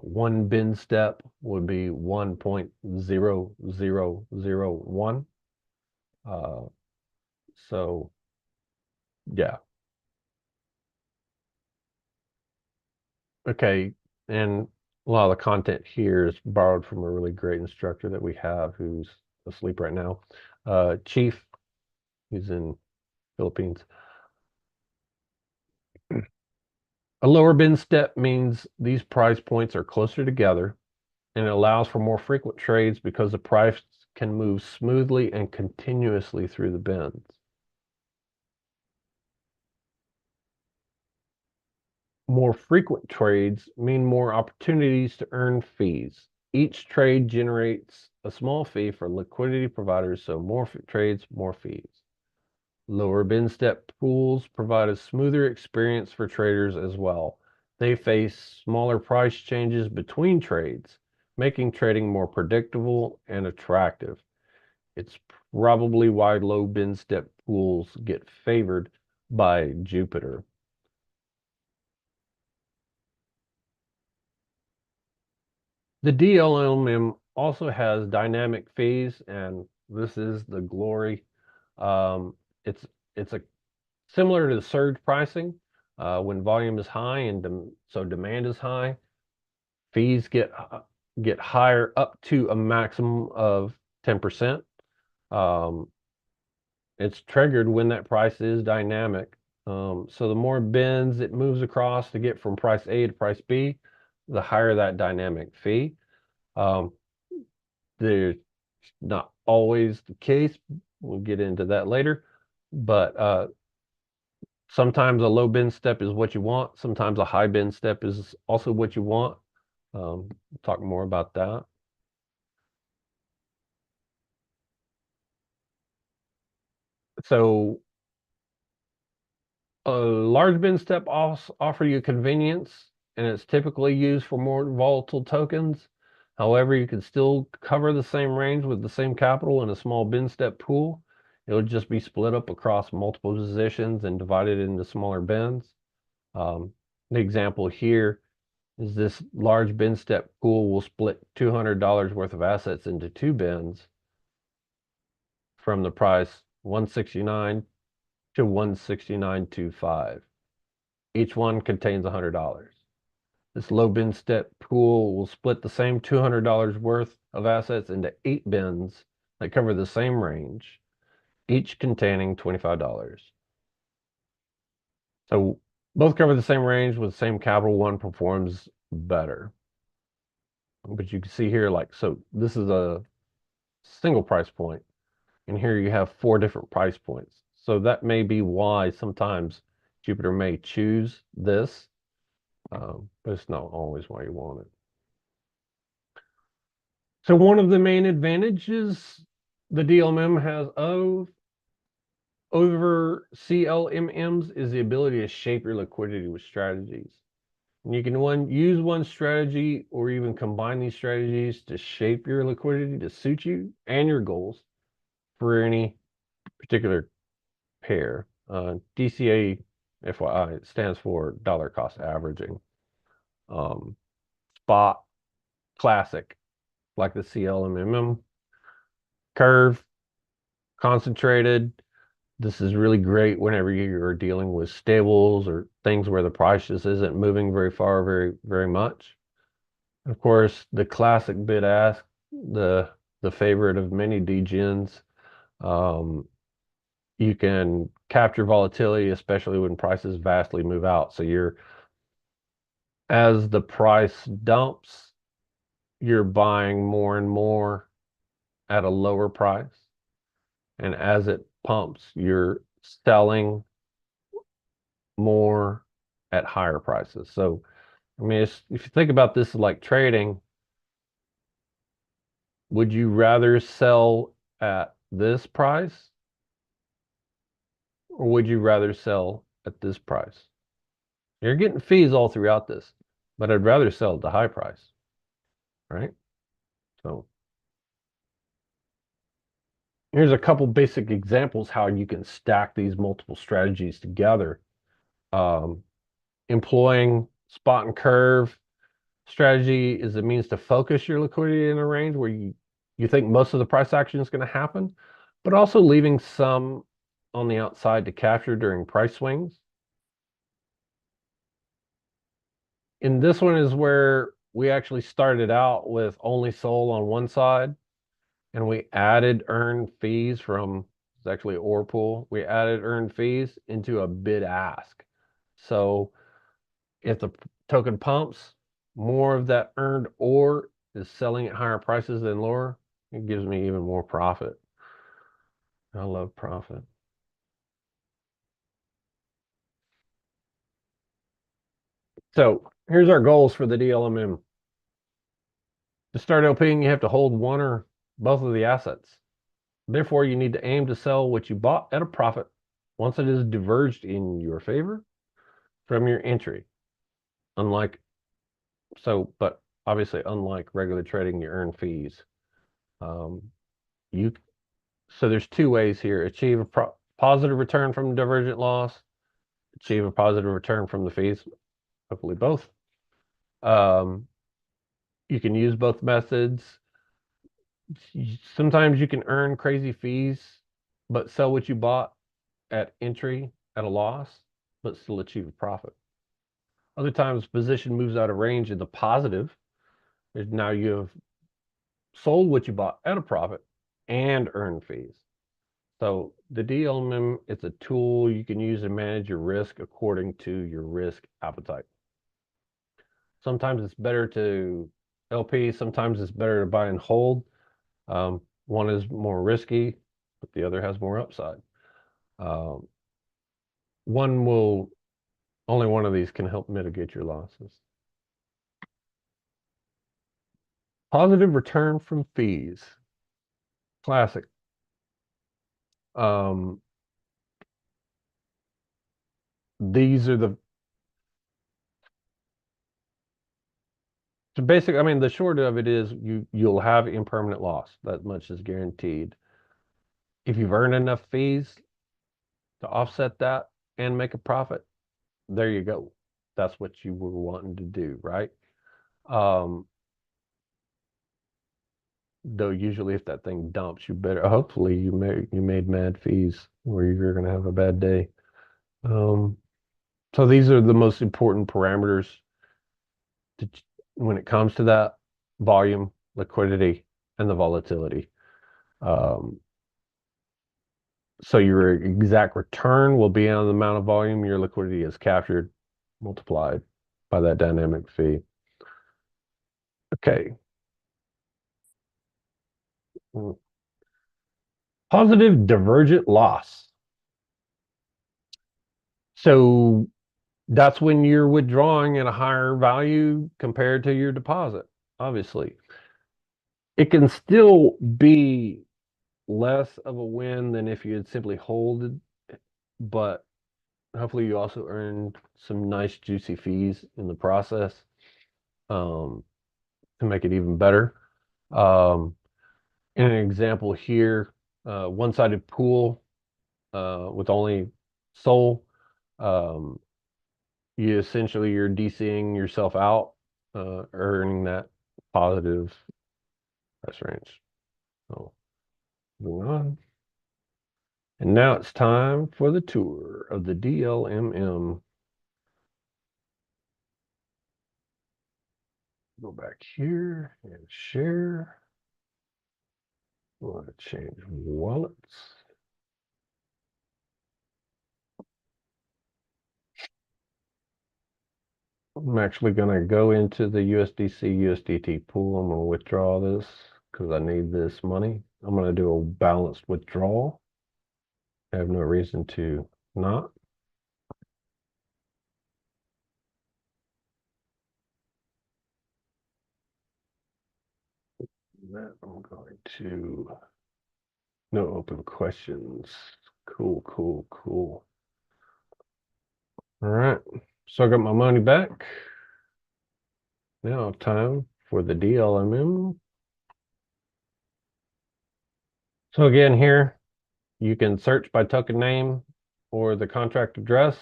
One bin step would be 1.0001. So yeah. Okay. And a lot of the content here is borrowed from a really great instructor that we have who's asleep right now. Chief, who's in Philippines. A lower bin step means these price points are closer together and it allows for more frequent trades because the price can move smoothly and continuously through the bins. More frequent trades mean more opportunities to earn fees. Each trade generates a small fee for liquidity providers, so more trades, more fees. Lower bin step pools provide a smoother experience for traders as well. They face smaller price changes between trades, making trading more predictable and attractive. It's probably why low bin step pools get favored by Jupiter. The DLMM also has dynamic fees, and this is the glory. Um, it's it's a similar to the surge pricing. When volume is high and so demand is high, fees get higher up to a maximum of 10%. Um, it's triggered when that price is dynamic. So the more bins it moves across to get from price A to price B, the higher that dynamic fee. Um, there's not always the case. We'll get into that later. But sometimes a low bin step is what you want. Sometimes a high bin step is also what you want. We'll talk more about that. So a large bin step offer you convenience, and it's typically used for more volatile tokens. However, you can still cover the same range with the same capital in a small bin step pool. It'll just be split up across multiple positions and divided into smaller bins. The example here is this large bin step pool will split $200 worth of assets into two bins from the price 169 to 169.25. Each one contains $100. This low bin step pool will split the same $200 worth of assets into 8 bins that cover the same range, each containing $25. So both cover the same range with the same capital. One performs better. But you can see here, like, so this is a single price point, and here you have 4 different price points. So that may be why sometimes Jupiter may choose this, but it's not always why you want it. So one of the main advantages the DLMM has over CLMMs is the ability to shape your liquidity with strategies. And you can use one strategy or even combine these strategies to shape your liquidity to suit you and your goals for any particular pair. DCA, FYI, it stands for dollar cost averaging. Spot, classic, like the CLMMM. Curve, concentrated. This is really great whenever you're dealing with stables or things where the price just isn't moving very far, very much. Of course, the classic bid ask, the favorite of many degens. Um, you can capture volatility, especially when prices vastly move out. So as the price dumps, you're buying more and more at a lower price. And as it pumps, you're selling more at higher prices. So, I mean, if you think about this like trading, would you rather sell at this price or would you rather sell at this price? You're getting fees all throughout this, but I'd rather sell at the high price, right? So here's a couple basic examples how you can stack these multiple strategies together. Um, Employing spot and curve strategy is a means to focus your liquidity in a range where you think most of the price action is going to happen, but also leaving some on the outside to capture during price swings. And this one is where we actually started out with only SOL on one side, and we added earned fees from, it's actually OR pool. We added earned fees into a bid ask. So if the token pumps, more of that earned OR is selling at higher prices than lower. It gives me even more profit. I love profit. So here's our goals for the DLMM. To start LPing, you have to hold one or both of the assets. Therefore, you need to aim to sell what you bought at a profit once it is diverged in your favor from your entry. But obviously, unlike regular trading, you earn fees. You So there's two ways here: achieve a positive return from divergent loss, achieve a positive return from the fees. Hopefully, both. Um, you can use both methods. Sometimes you can earn crazy fees, but sell what you bought at entry at a loss, but still achieve a profit. Other times, position moves out of range in the positive. Now you have sold what you bought at a profit and earned fees. So the DLMM, it's a tool you can use to manage your risk according to your risk appetite. Sometimes it's better to LP, sometimes it's better to buy and hold. One is more risky, but the other has more upside. Um, only one of these can help mitigate your losses. Positive return from fees. Classic. These are so basic. I mean, the short of it is you'll have impermanent loss. That much is guaranteed. If you've earned enough fees to offset that and make a profit, there you go. That's what you were wanting to do, right? Though usually if that thing dumps, you better hopefully you made mad fees or you're gonna have a bad day. So these are the most important parameters to, when it comes to that: volume, liquidity, and the volatility. So your exact return will be on the amount of volume your liquidity is captured, multiplied by that dynamic fee. Okay. Positive divergent loss. So that's when you're withdrawing at a higher value compared to your deposit, obviously. It can still be less of a win than if you had simply holded, but hopefully you also earned some nice juicy fees in the process to make it even better. In an example here, one-sided pool with only SOL, you're DCing yourself out, earning that positive price range. So moving on. And now it's time for the tour of the DLMM. Go back here and share. Want to change wallets. I'm actually going to go into the USDC USDT pool. I'm going to withdraw this because I need this money. I'm going to do a balanced withdrawal. I have no reason to not. I'm going to no open questions. Cool, cool, cool. All right. So I got my money back. Now time for the DLMM. So again, here you can search by token name or the contract address.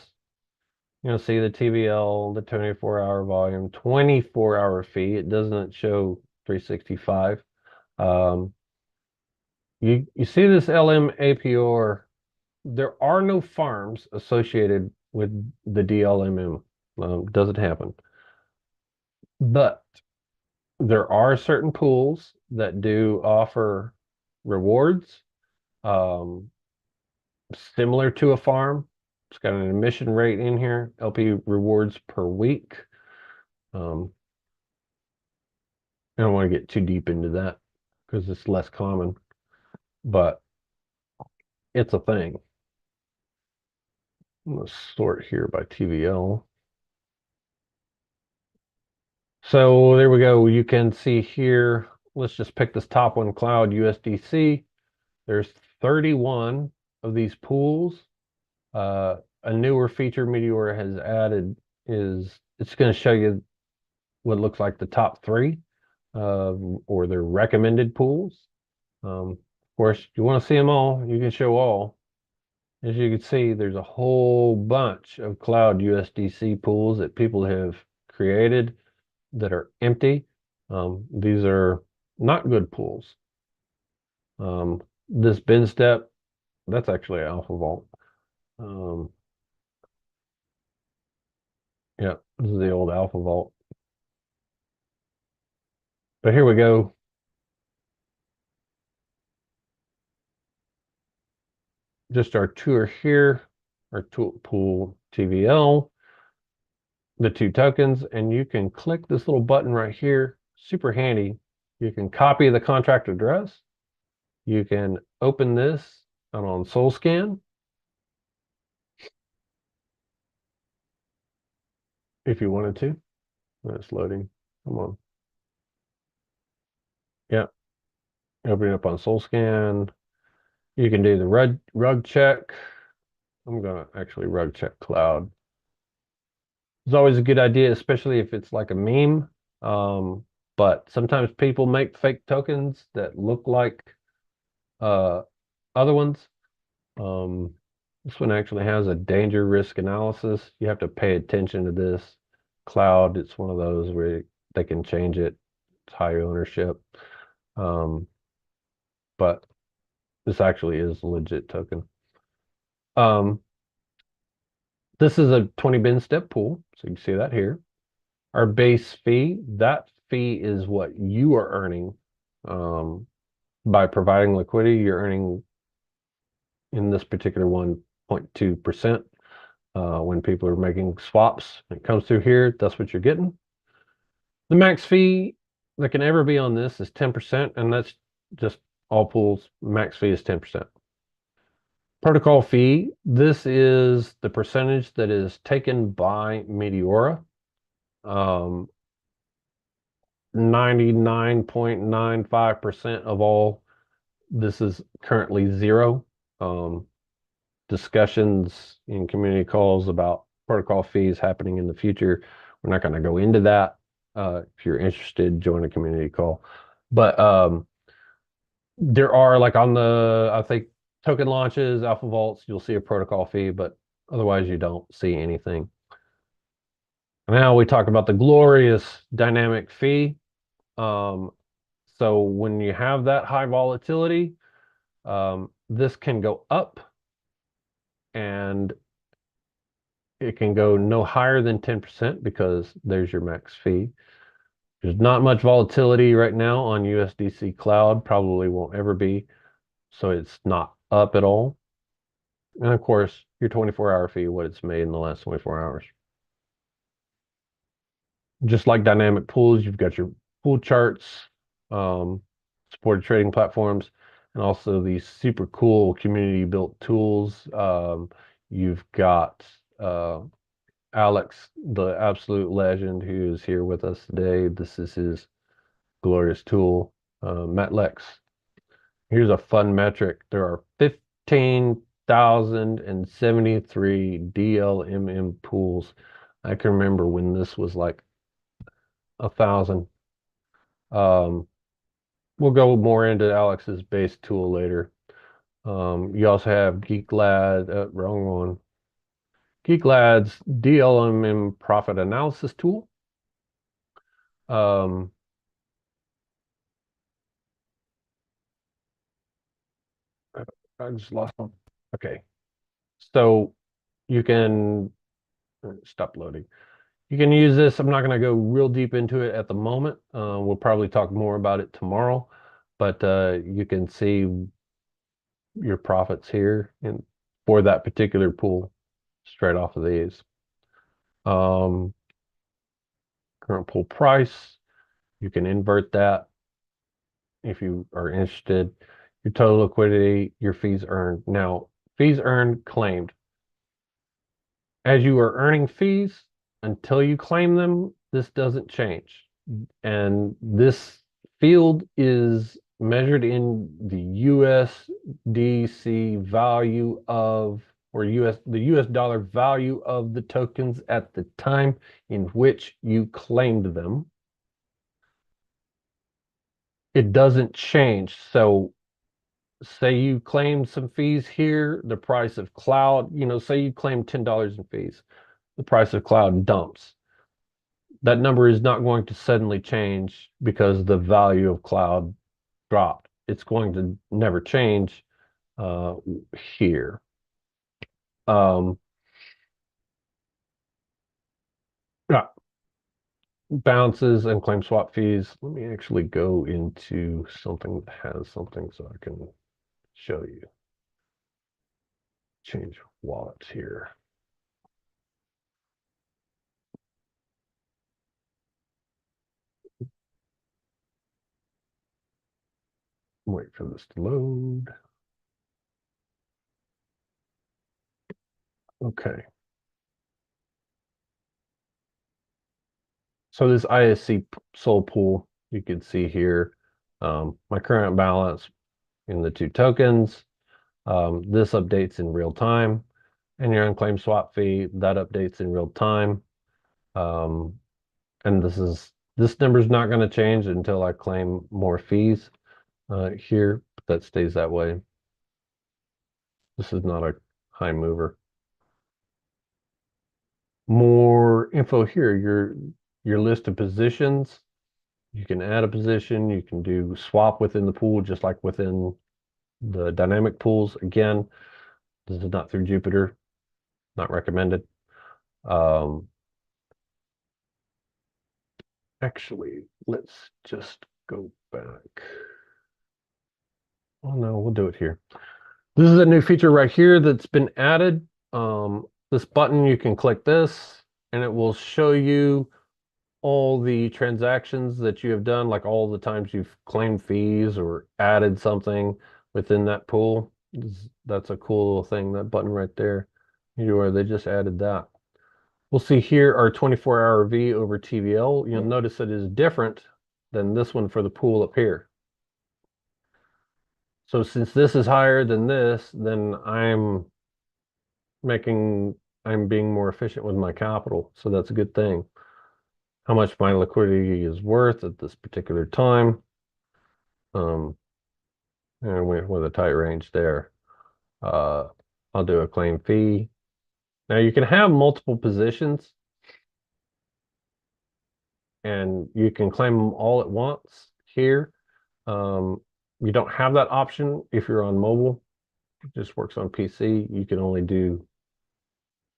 You'll see the TVL, the 24-hour volume, 24-hour fee. It doesn't show 365. You see this LM APR there are no farms associated with the DLMM. Doesn't happen. But there are certain pools that do offer rewards, um, similar to a farm. It's got an admission rate in here, LP rewards per week. I don't want to get too deep into that because it's less common, but it's a thing. I'm going to sort here by TVL. So there we go. You can see here, let's just pick this top one, Cloud USDC. There's 31 of these pools. A newer feature Meteora has added is it's going to show you what looks like the top three or their recommended pools. Of course, you want to see them all, you can show all. As you can see, there's a whole bunch of Cloud USDC pools that people have created that are empty. These are not good pools. This bin step, that's actually Alpha Vault. Yeah, this is the old Alpha Vault. But here we go. Just our tour here, our tool pool TVL, the two tokens, and you can click this little button right here. Super handy. You can copy the contract address. You can open this on SoulScan if you wanted to. It's loading. Come on. Yeah, open it up on SoulScan. You can do the rug check. I'm gonna actually rug check Cloud. It's always a good idea, especially if it's like a meme. But sometimes people make fake tokens that look like uh, other ones. Um, this one actually has a danger risk analysis. You have to pay attention to this. Cloud, it's one of those where they can change it. It's high ownership. Um, but this actually is a legit token. Um, this is a 20 bin step pool. So you can see that here. Our base fee, that fee is what you are earning by providing liquidity. You're earning in this particular 1.2% when people are making swaps. When it comes through here, that's what you're getting. The max fee that can ever be on this is 10%, and that's just all pools. Max fee is 10%. Protocol fee, this is the percentage that is taken by Meteora. 99.95% of all, this is currently zero. Discussions in community calls about protocol fees happening in the future. We're not going to go into that. If you're interested, join a community call. But there are, like on the, I think, token launches, Alpha Vaults, you'll see a protocol fee, but otherwise you don't see anything. Now we talk about the glorious dynamic fee. So when you have that high volatility, this can go up and it can go no higher than 10% because there's your max fee. There's not much volatility right now on USDC Cloud, probably won't ever be. So it's not up at all. And of course, your 24-hour fee, what it's made in the last 24 hours. Just like dynamic pools, you've got your pool charts, supported trading platforms, and also these super cool community built tools. You've got Alex, the absolute legend, who is here with us today. This is his glorious tool, MetLex. Here's a fun metric. There are 15,073 DLMM pools. I can remember when this was like 1,000. We'll go more into Alex's base tool later. You also have GeekLad, wrong one. GeekLad's DLMM profit analysis tool. I just lost one. Okay. So you can stop loading. You can use this. I'm not going to go real deep into it at the moment. We'll probably talk more about it tomorrow, but you can see your profits here and for that particular pool straight off of these. Um, Current pool price, you can invert that if you are interested. Your total liquidity, your fees earned. Now, fees earned, claimed. As you are earning fees until you claim them, this doesn't change. And this field is measured in the USDC value of, or the US dollar value of the tokens at the time in which you claimed them. It doesn't change. So say you claim some fees here, the price of cloud, say you claim $10 in fees, the price of cloud dumps. That number is not going to suddenly change because the value of cloud dropped. It's going to never change uh, here. Um, yeah, bounces and claim swap fees. Let me actually go into something that has something so I can show you. Change wallets here. Wait for this to load. Okay. So this ISC Sol pool, you can see here, my current balance in the two tokens. This updates in real time. And your unclaimed swap fee, that updates in real time. And this number is not going to change until I claim more fees here. But that stays that way. This is not a high mover. More info here. Your list of positions. You can add a position. You can do swap within the pool, just like within the dynamic pools. Again, this is not through Jupiter. Not recommended. Actually, let's just go back. Oh no, we'll do it here. This is a new feature right here that's been added. This button, you can click this and it will show you all the transactions that you have done, like all the times you've claimed fees or added something within that pool. That's a cool little thing, that button right there. They just added that. We'll see here our 24-hour V over TVL. You'll notice it is different than this one for the pool up here. So since this is higher than this, then I'm being more efficient with my capital. So that's a good thing. How much my liquidity is worth at this particular time. And with a tight range there. I'll do a claim fee. Now you can have multiple positions and you can claim them all at once here. You don't have that option if you're on mobile. It just works on PC. You can only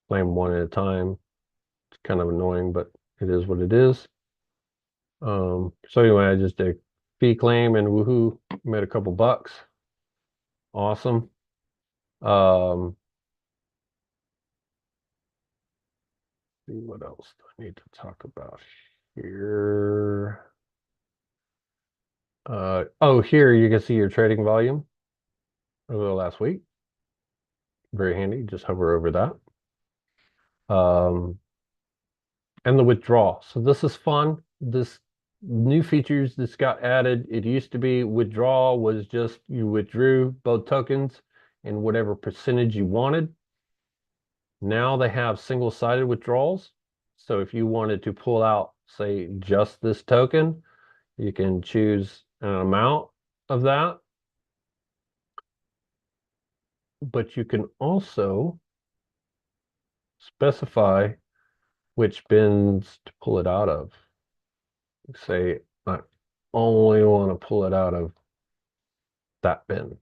claim one at a time. It's kind of annoying, but it is what it is. So anyway, I just did a fee claim and woohoo, made a couple bucks. Awesome. See what else do I need to talk about here? Oh, here you can see your trading volume over the last week. Very handy. Just hover over that. And the withdrawal. So this is fun. This new features that's got added. It used to be withdrawal was just you withdrew both tokens and whatever percentage you wanted. Now they have single-sided withdrawals. So if you wanted to pull out, say, just this token, you can choose an amount of that. But you can also specify which bins to pull it out of. Say, I only want to pull it out of that bin.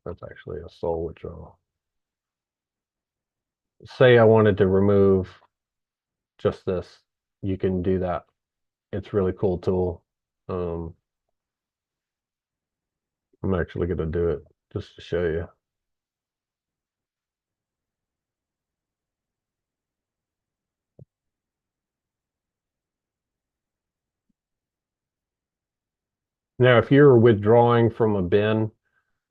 That's actually a soul withdrawal. Say I wanted to remove just this, you can do that. It's a really cool tool. Um, I'm actually going to do it just to show you. Now, if you're withdrawing from a bin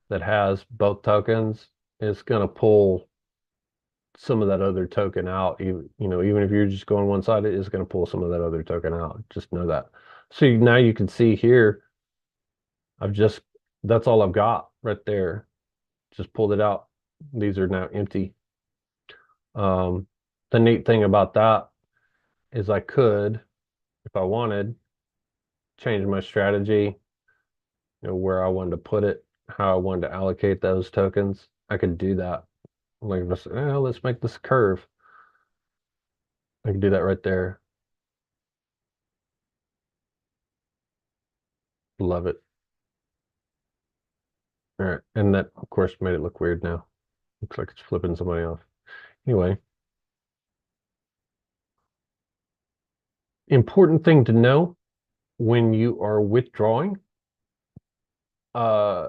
that has both tokens, it's going to pull some of that other token out. Even if you're just going one side, it is going to pull some of that other token out. Just know that. So now you can see here, that's all I've got right there. Just pulled it out. These are now empty. The neat thing about that is I could, if I wanted, change my strategy, where I wanted to put it, how I wanted to allocate those tokens. I could do that. Like, let's make this curve. I can do that right there. Love it. All right. And that, of course, made it look weird now. Looks like it's flipping somebody off. Anyway, important thing to know when you are withdrawing, uh,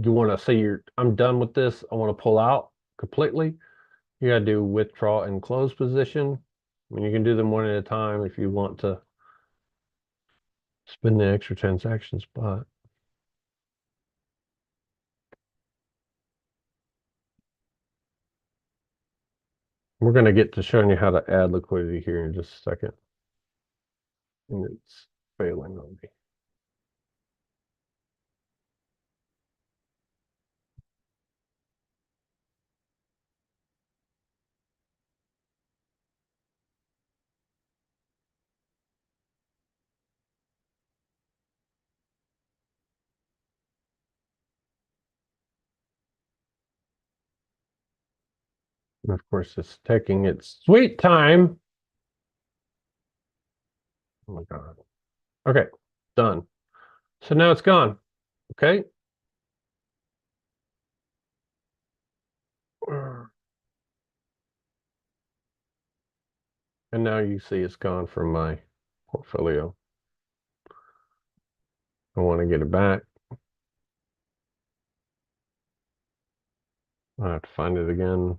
you want to say I'm done with this. I want to pull out completely. You got to do withdraw and close position. I mean, you can do them one at a time if you want to spin the extra transactions, but we're going to get to showing you how to add liquidity here in just a second. And it's failing on me. And of course, it's taking its sweet time. Oh my God. Okay, done. So now it's gone. Okay. And now you see it's gone from my portfolio. I want to get it back. I have to find it again.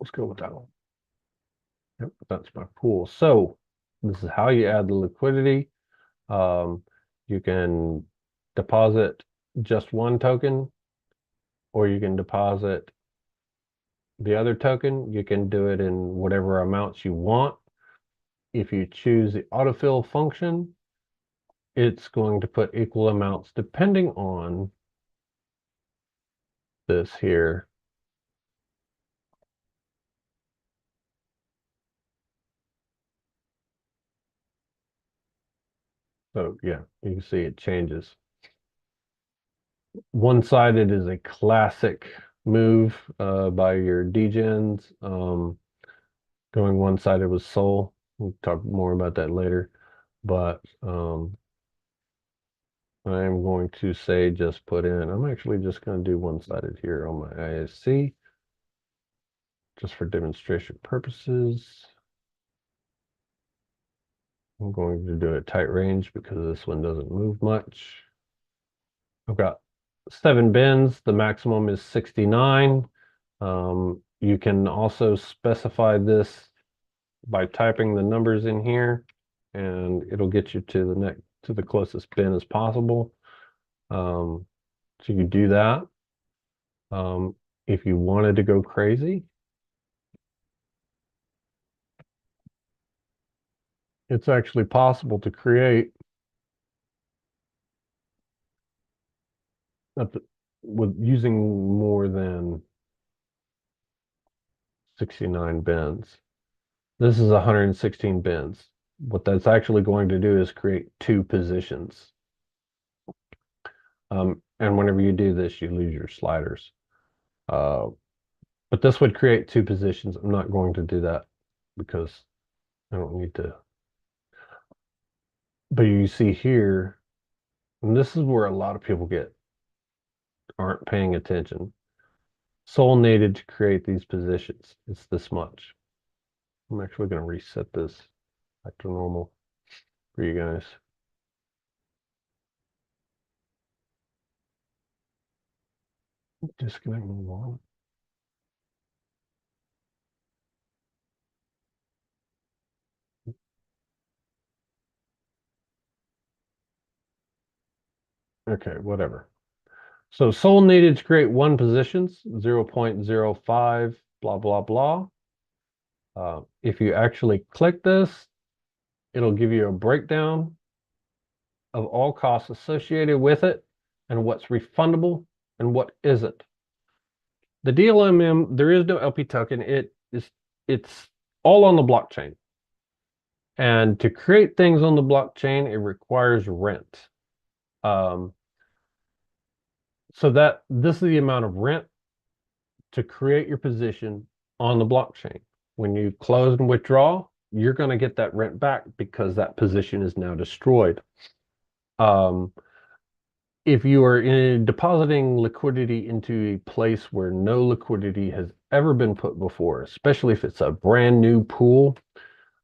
Let's go with that one. Yep, that's my pool. So this is how you add the liquidity. You can deposit just one token, or you can deposit the other token. You can do it in whatever amounts you want. If you choose the autofill function, it's going to put equal amounts depending on this here. So yeah, you can see it changes. One-sided is a classic move by your degens. Going one-sided with Soul. We'll talk more about that later. But I am going to say just put in, I'm actually just going to do one-sided here on my ISC, just for demonstration purposes. I'm going to do a tight range because this one doesn't move much. I've got 7 bins. The maximum is 69. You can also specify this by typing the numbers in here, and it'll get you to the closest bin as possible. So you can do that. If you wanted to go crazy, it's actually possible to create with using more than 69 bins. This is 116 bins. What that's actually going to do is create 2 positions. And whenever you do this, you lose your sliders. But this would create 2 positions. I'm not going to do that because I don't need to. But you see here, and this is where a lot of people aren't paying attention. Soul needed to create these positions. It's this much. I'm actually going to reset this back to normal for you guys. Disconnect my wall. Okay, whatever. So Soul needed to create one positions, 0.05, blah, blah, blah. If you actually click this, it'll give you a breakdown of all costs associated with it and what's refundable and what isn't. The DLMM, there is no LP token. It's all on the blockchain. And to create things on the blockchain, it requires rent. Um, so that this is the amount of rent to create your position on the blockchain. When you close and withdraw, you're going to get that rent back because that position is now destroyed. Um, if you are depositing liquidity into a place where no liquidity has ever been put before, especially if it's a brand new pool,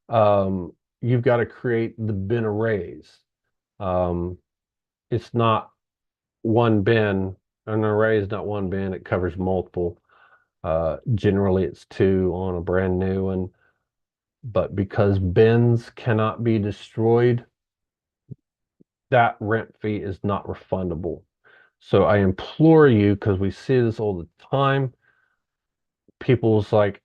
um, you've got to create the bin arrays. It's not one bin. An array is not one bin. It covers multiple. Generally, it's two on a brand new one. But because bins cannot be destroyed, that rent fee is not refundable. So I implore you, because we see this all the time, people's like,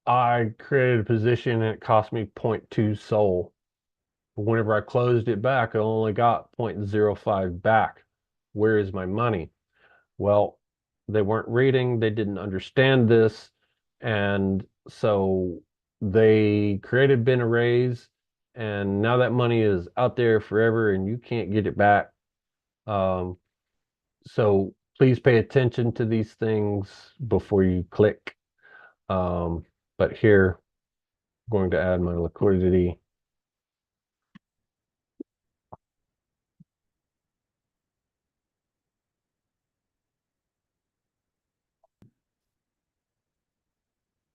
I created a position and it cost me zero point 0.2 soul. But whenever I closed it back, I only got 0.05 back. Where is my money? Well, they weren't reading, they didn't understand this, and so they created bin arrays, and now that money is out there forever and you can't get it back. Um, so please pay attention to these things before you click. But here, I'm going to add my liquidity.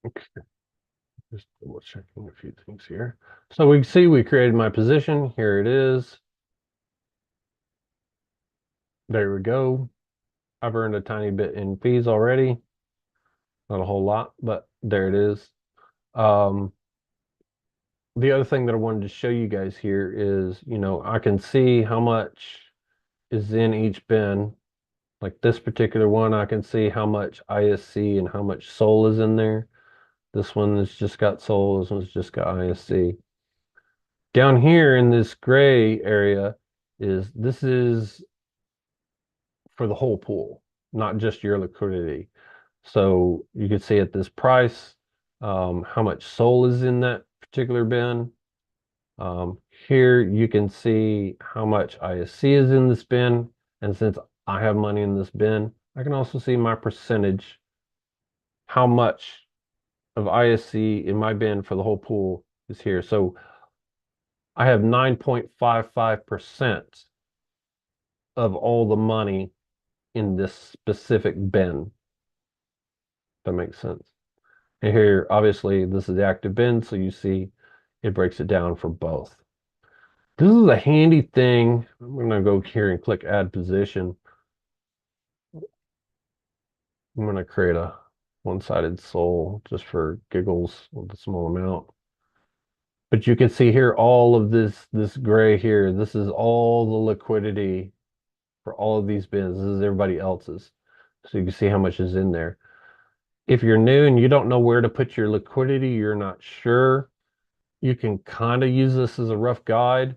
Okay, just double checking a few things here. So we see we created my position. Here it is. There we go. I've earned a tiny bit in fees already. Not a whole lot, but there it is. Um, the other thing that I wanted to show you guys here is, I can see how much is in each bin. Like this particular one, I can see how much ISC and how much SOL is in there. This one has just got SOL, this one's just got ISC. Down here in this gray area this is for the whole pool, not just your liquidity. So you can see at this price, how much SOL is in that particular bin. Here you can see how much ISC is in this bin. And since I have money in this bin, I can also see my percentage, how much of ISC in my bin for the whole pool is here. So I have 9.55% of all the money in this specific bin. That makes sense. And here, obviously, this is the active bin, so you see it breaks it down for both. This is a handy thing. I'm going to go here and click add position. I'm going to create a one-sided SOL just for giggles with a small amount. But you can see here all of this gray here. This is all the liquidity for all of these bins. This is everybody else's. So you can see how much is in there. If you're new and you don't know where to put your liquidity, you're not sure, you can kind of use this as a rough guide.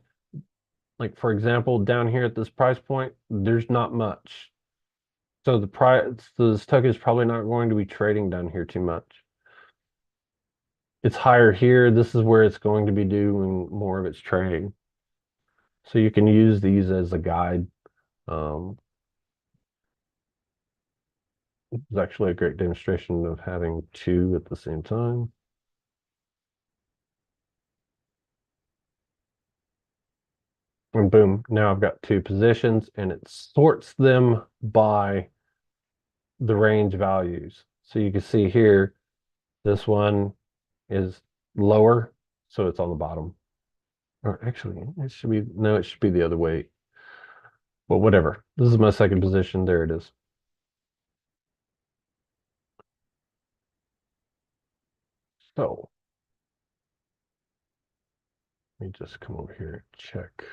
Like for example, down here at this price point, there's not much. So this token is probably not going to be trading down here too much. It's higher here. This is where it's going to be doing more of its trading. So you can use these as a guide. It's actually a great demonstration of having two at the same time. And boom, now I've got two positions and it sorts them by the range values. So you can see here, this one is lower, so it's on the bottom. Or actually, it should be, no, it should be the other way. But whatever. This is my second position. There it is. So let me just come over here and check.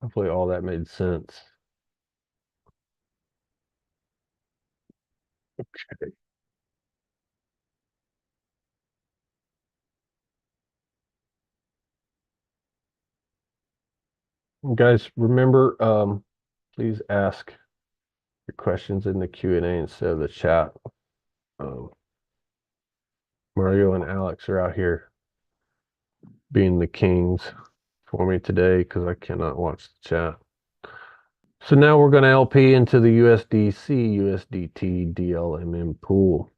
Hopefully all that made sense. Okay. Guys, remember, please ask your questions in the Q&A instead of the chat. Um, Mario and Alex are out here being the kings for me today because I cannot watch the chat. So now we're going to LP into the USDC, USDT, DLMM pool.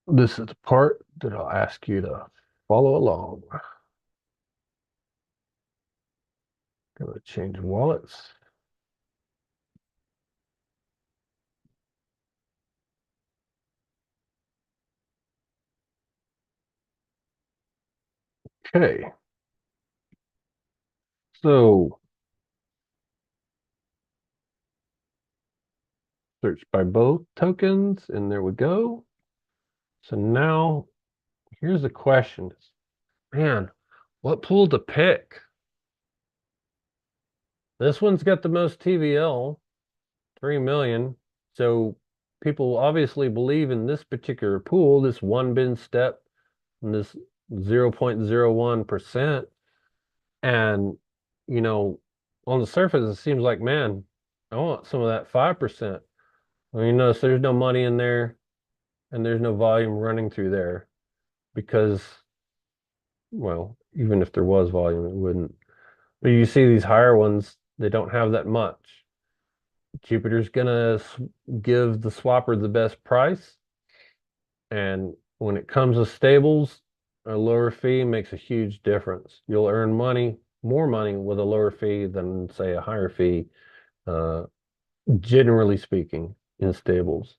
This is the part that I'll ask you to follow along. Going to change wallets. Okay. So search by both tokens, and there we go. So now here's the question. Man, what pool to pick? This one's got the most TVL, 3 million. So people obviously believe in this particular pool, this one bin step, and this 0.01%. And, you know, on the surface, it seems like, man, I want some of that 5%. Well, you notice there's no money in there and there's no volume running through there because, well, even if there was volume, it wouldn't. But you see these higher ones, they don't have that much. Jupiter's gonna give the swapper the best price. And when it comes to stables, a lower fee makes a huge difference. You'll earn money, more money with a lower fee than, say, a higher fee, uh, generally speaking, in stables.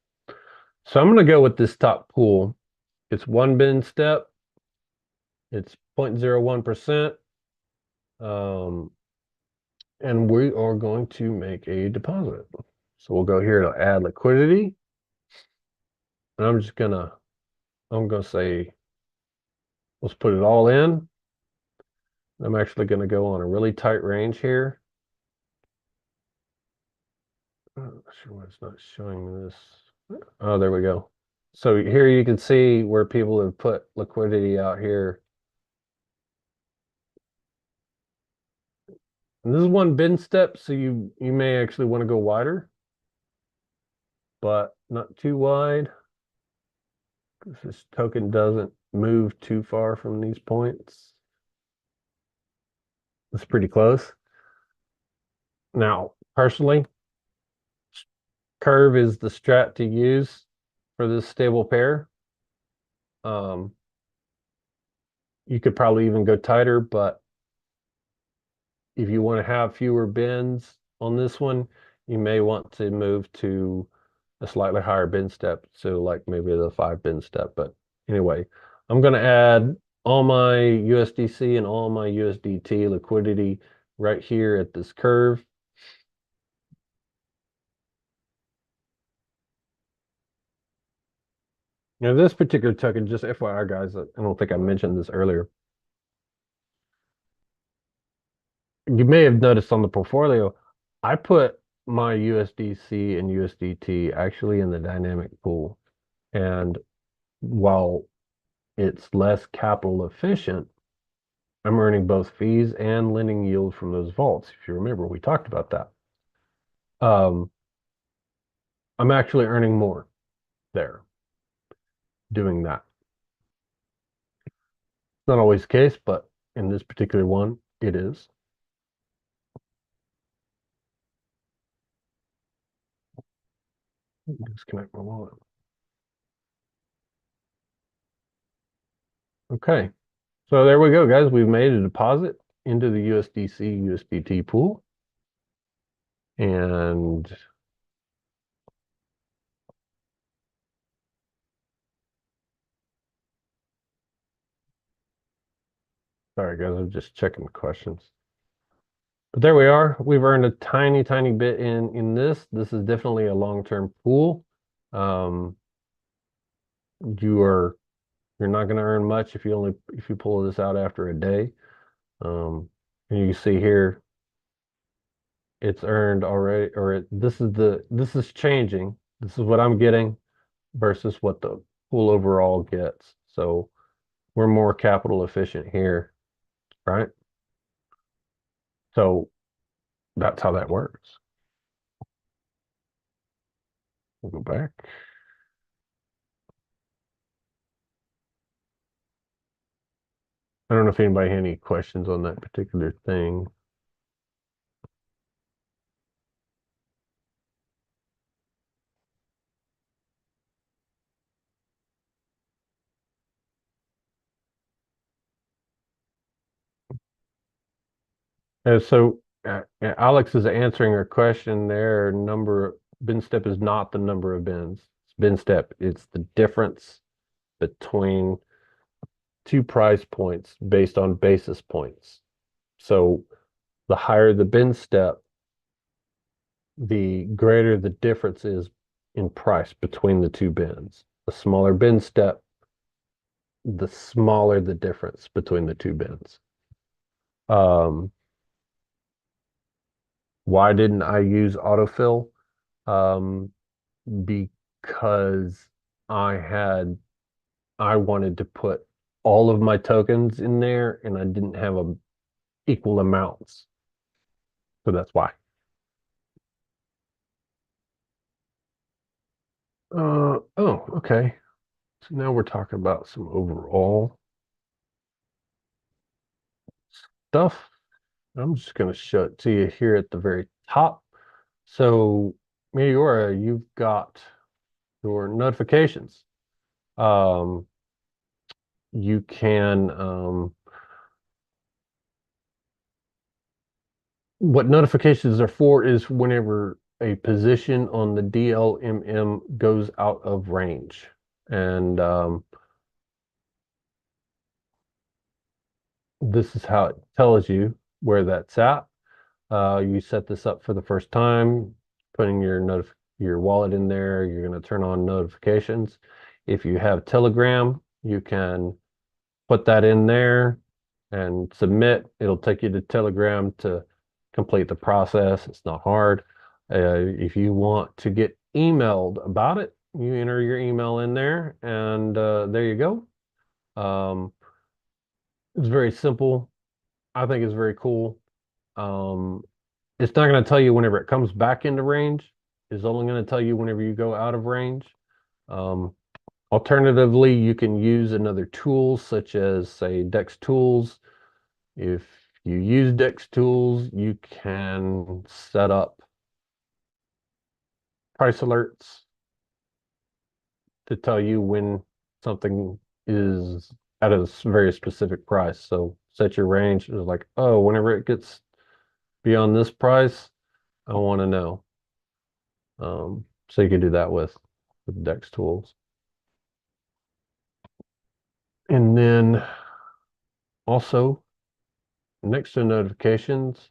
So I'm going to go with this top pool. It's one bin step. It's 0.01%. And we are going to make a deposit. So we'll go here to add liquidity. And I'm going to say, let's put it all in. I'm actually going to go on a really tight range here. I'm not sure why it's not showing this. Oh, there we go. So here you can see where people have put liquidity out here. And this is one bin step, so you may actually want to go wider, but not too wide, because this token doesn't move too far from these points. It's pretty close. Now, personally, curve is the strat to use for this stable pair. You could probably even go tighter, but if you want to have fewer bins on this one, you may want to move to a slightly higher bin step. So like maybe the 5 bin step. But anyway, I'm going to add all my USDC and all my USDT liquidity right here at this curve. Now this particular token, just FYI guys, I don't think I mentioned this earlier. You may have noticed on the portfolio, I put my USDC and USDT actually in the dynamic pool. And while it's less capital efficient, I'm earning both fees and lending yield from those vaults. If you remember, we talked about that. I'm actually earning more there doing that. It's not always the case, but in this particular one, it is. Disconnect my wallet. Okay. So there we go, guys. We've made a deposit into the USDC USDT pool. And sorry, guys, I'm just checking the questions. But there we are. We've earned a tiny, tiny bit in this. This is definitely a long-term pool. Um, you're not going to earn much if you pull this out after a day. And you see here, it's earned already, this is changing. This is what I'm getting versus what the pool overall gets. So we're more capital efficient here, right? So that's how that works. We'll go back. I don't know if anybody had any questions on that particular thing. Alex is answering her question there. Bin step is not the number of bins. It's bin step. It's the difference between two price points based on basis points. So the higher the bin step, the greater the difference is in price between the two bins. The smaller bin step, the smaller the difference between the two bins. Um, why didn't I use autofill? Um, because I had I wanted to put all of my tokens in there and I didn't have equal amounts. So that's why. Oh, okay. So now we're talking about some overall stuff. I'm just going to show it to you here at the very top. So, Meteora, you've got your notifications. Um, you can, what notifications are for is whenever a position on the DLMM goes out of range. And this is how it tells you where that's at. You set this up for the first time, putting your wallet in there. You're going to turn on notifications. If you have Telegram, you can put that in there and submit. It'll take you to Telegram to complete the process. It's not hard. If you want to get emailed about it, you enter your email in there, and there you go. It's very simple. I think it's very cool. Um, it's not going to tell you whenever it comes back into range. It's only going to tell you whenever you go out of range. Um, Alternatively, you can use another tool such as, say, Dex Tools. If you use Dex Tools, you can set up price alerts to tell you when something is at a very specific price. So set your range. It's like, oh, whenever it gets beyond this price, I want to know. So you can do that with Dex Tools. And then also next to notifications,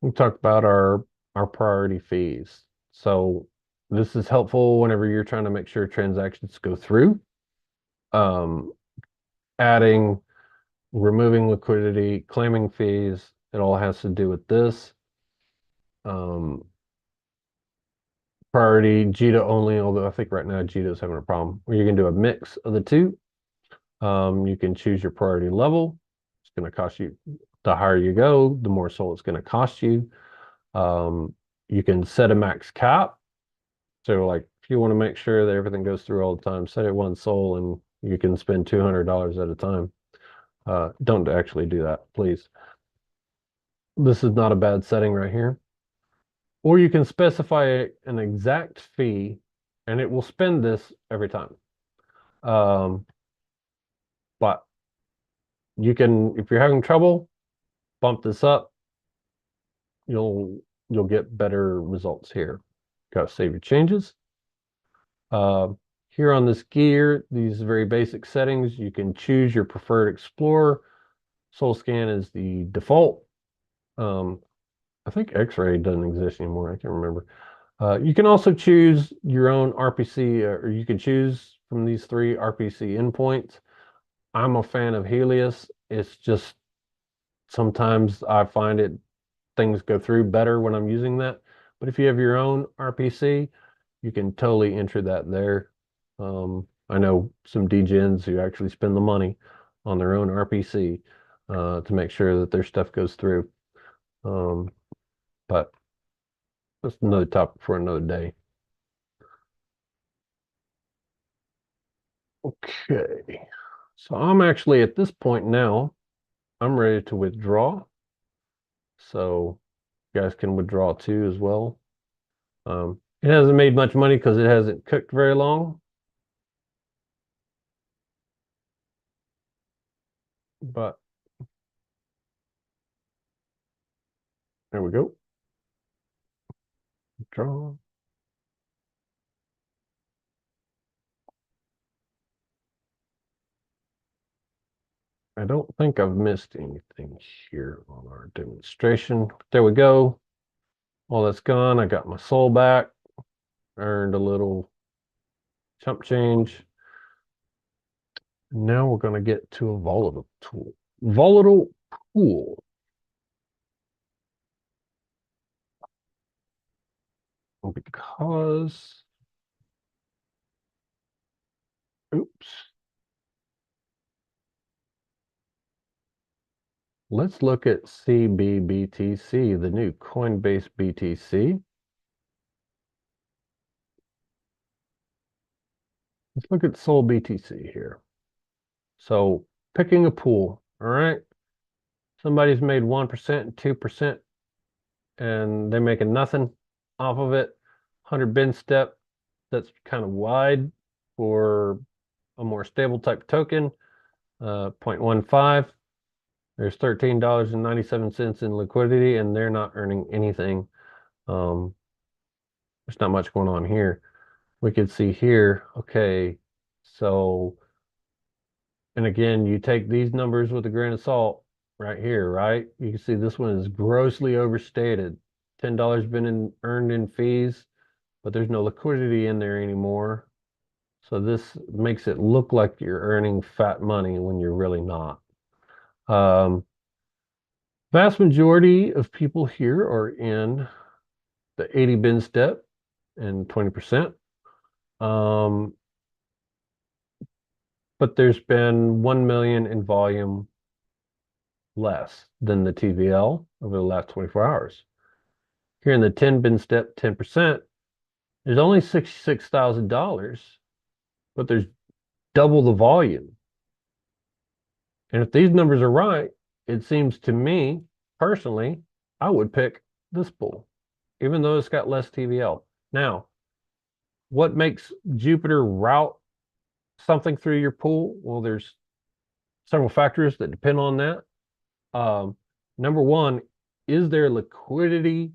we talked about our priority fees. So this is helpful whenever you're trying to make sure transactions go through. Um, Adding, removing liquidity, claiming fees, it all has to do with this. Um, Priority Jita only, although I think right now Jita is having a problem. Or you can do a mix of the two. You can choose your priority level. It's going to cost you, the higher you go, the more SOL it's going to cost you. You can set a max cap. So like if you want to make sure that everything goes through all the time, set it 1 SOL and you can spend $200 at a time. Don't actually do that, please. This is not a bad setting right here. Or you can specify an exact fee and it will spend this every time. Um, but you can, if you're having trouble, bump this up. You'll get better results here. Got to save your changes. Uh, Here on this gear, these very basic settings, you can choose your preferred explorer. Soul scan is the default. I think X-ray doesn't exist anymore. I can't remember. You can also choose your own RPC, or you can choose from these three RPC endpoints. I'm a fan of Helios. It's just sometimes I find things go through better when I'm using that. But if you have your own RPC, you can totally enter that there. I know some DGens who actually spend the money on their own RPC to make sure that their stuff goes through. But that's another topic for another day. Okay. So I'm actually at this point now, I'm ready to withdraw. So you guys can withdraw too as well. It hasn't made much money because it hasn't cooked very long. But there we go. Draw. I don't think I've missed anything here on our demonstration. There we go. All that's gone. I got my soul back. Earned a little chump change. Now we're going to get to a volatile tool. Volatile pool. Because, oops. Let's look at CBBTC, the new Coinbase BTC. Let's look at Sol BTC here. So picking a pool, all right? Somebody's made 1%, 2%, and they're making nothing off of it. 100 bin step, that's kind of wide for a more stable type token. 0.15. There's $13.97 in liquidity, and they're not earning anything. There's not much going on here. We could see here, okay, so, and again, you take these numbers with a grain of salt right here, right? You can see this one is grossly overstated. $10 been earned in fees, but there's no liquidity in there anymore. So this makes it look like you're earning fat money when you're really not. Vast majority of people here are in the 80 bin step and 20%. But there's been 1 million in volume less than the TVL over the last 24 hours. Here in the 10 bin step, 10%, there's only $66,000, but there's double the volume. And if these numbers are right, it seems to me, personally, I would pick this pool, even though it's got less TVL. Now, what makes Jupiter route something through your pool? Well, there's several factors that depend on that. Number one, is there liquidity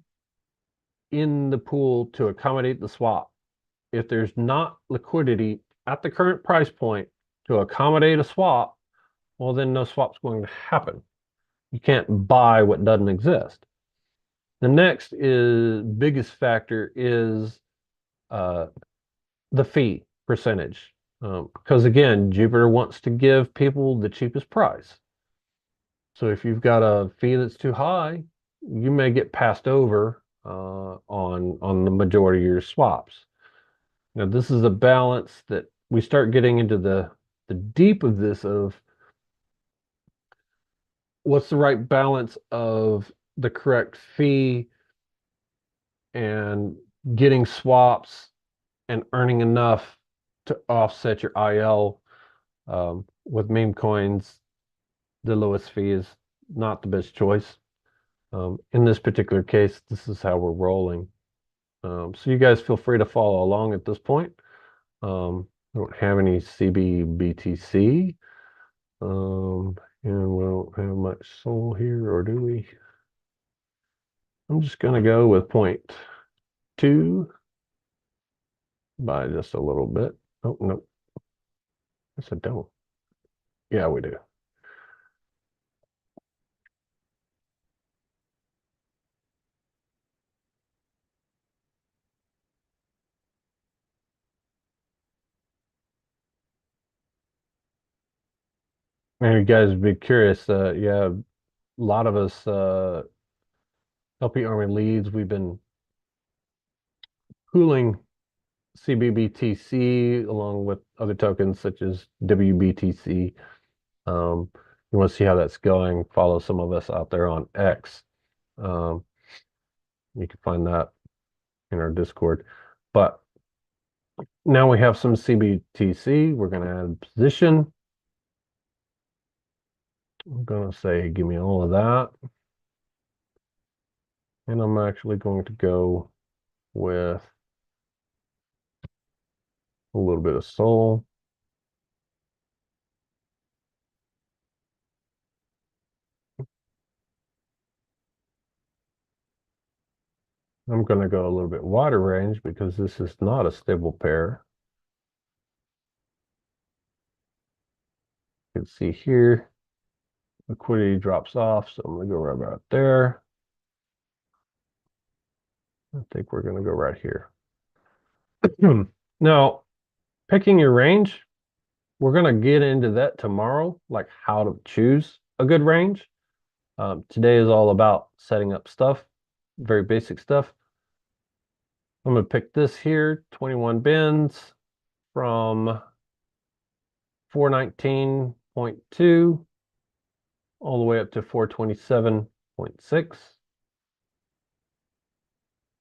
in the pool to accommodate the swap? If there's not liquidity at the current price point to accommodate a swap, well, then no swap's going to happen. You can't buy what doesn't exist. The next biggest factor is the fee percentage. Because again, Jupiter wants to give people the cheapest price. So if you've got a fee that's too high, you may get passed over on the majority of your swaps. Now, this is a balance that we start getting into the deep of this, of what's the right balance of the correct fee and getting swaps and earning enough to offset your IL. With meme coins, the lowest fee is not the best choice. In this particular case, this is how we're rolling. So you guys feel free to follow along at this point. I don't have any CBBTC. And we don't have much soul here, or do we? I'm just gonna go with 0.2 by just a little bit. Oh, no. Yes, I don't. Yeah, we do. And you guys be curious, yeah, a lot of us LP Army leads, we've been pooling CBBTC along with other tokens such as WBTC. You want to see how that's going, follow some of us out there on X. Um, you can find that in our Discord. But now we have some CBTC. We're going to add position. I'm going to say, give me all of that. And I'm actually going to go with a little bit of soul. I'm going to go a little bit wider range because this is not a stable pair. You can see here, liquidity drops off, so I'm going to go right about there. I think we're going to go right here. Now, picking your range, we're going to get into that tomorrow, like how to choose a good range. Today is all about setting up stuff, very basic stuff. I'm going to pick this here, 21 bins from 419.2 all the way up to 427.6.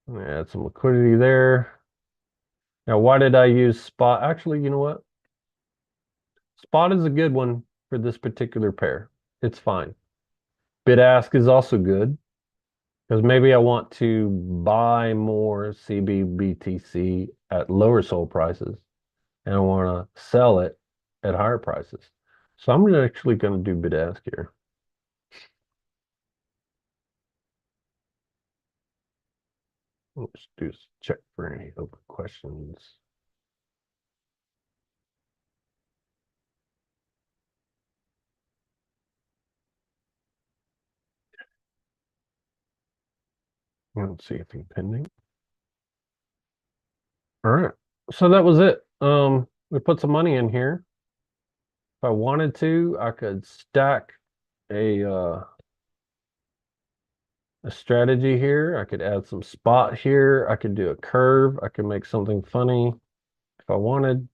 I'm going to add some liquidity there. Now, why did I use spot? Actually, you know what? Spot is a good one for this particular pair. It's fine. Bid ask is also good because maybe I want to buy more CBBTC at lower sold prices and I want to sell it at higher prices. So I'm actually going to do bid ask here. Let's do check for any open questions. I don't see anything pending. All right. So that was it. We put some money in here. If I wanted to, I could stack a strategy here. I could add some spot here. I could do a curve. I could make something funny if I wanted.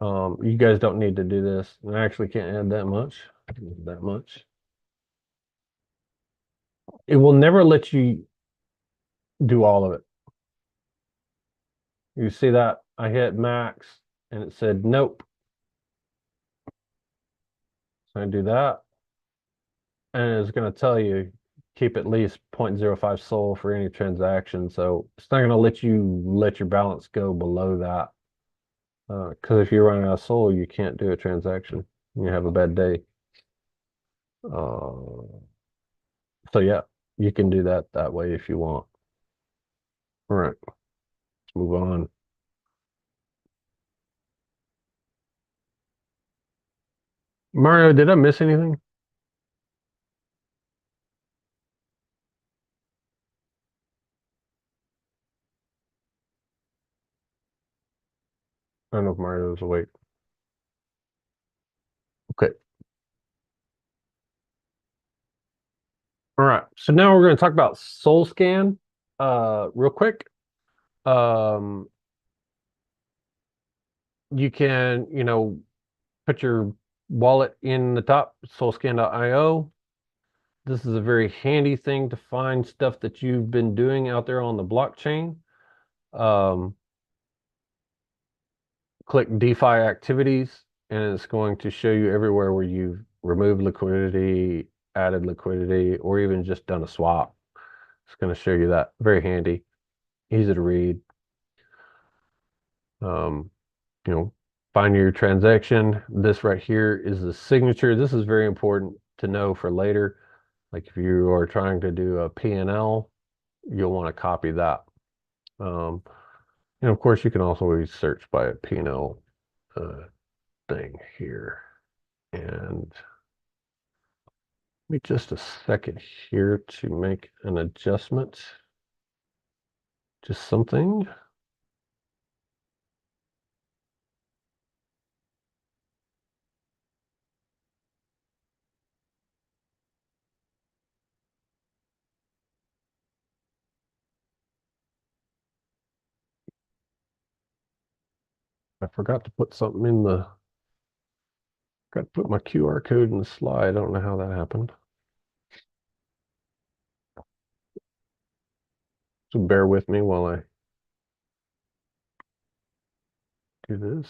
You guys don't need to do this. I actually can't add that much. That much. It will never let you do all of it. You see that? I hit max and it said nope. So I do that. And it's going to tell you keep at least 0.05 SOL for any transaction. So it's not going to let you let your balance go below that. Because if you're running out of SOL, you can't do a transaction. You have a bad day. So yeah, you can do that way if you want. All right, let's move on. Mario, did I miss anything? I don't know if Mario's awake. Okay. All right. So now we're going to talk about Soul Scan real quick. Um, you can, put your wallet in the top, soulscan.io. This is a very handy thing to find stuff that you've been doing out there on the blockchain. Click DeFi activities, and it's going to show you everywhere where you've removed liquidity, added liquidity, or even just done a swap. It's going to show you that. Very handy, easy to read. Um, you know, find your transaction. This right here is the signature. This is very important to know for later. Like if you are trying to do a P&L, you'll want to copy that. And of course, you can also always search by a P&L thing here. And give me just a second here to make an adjustment. Just something. I forgot to put something in the, got to put my QR code in the slide. I don't know how that happened. So bear with me while I do this.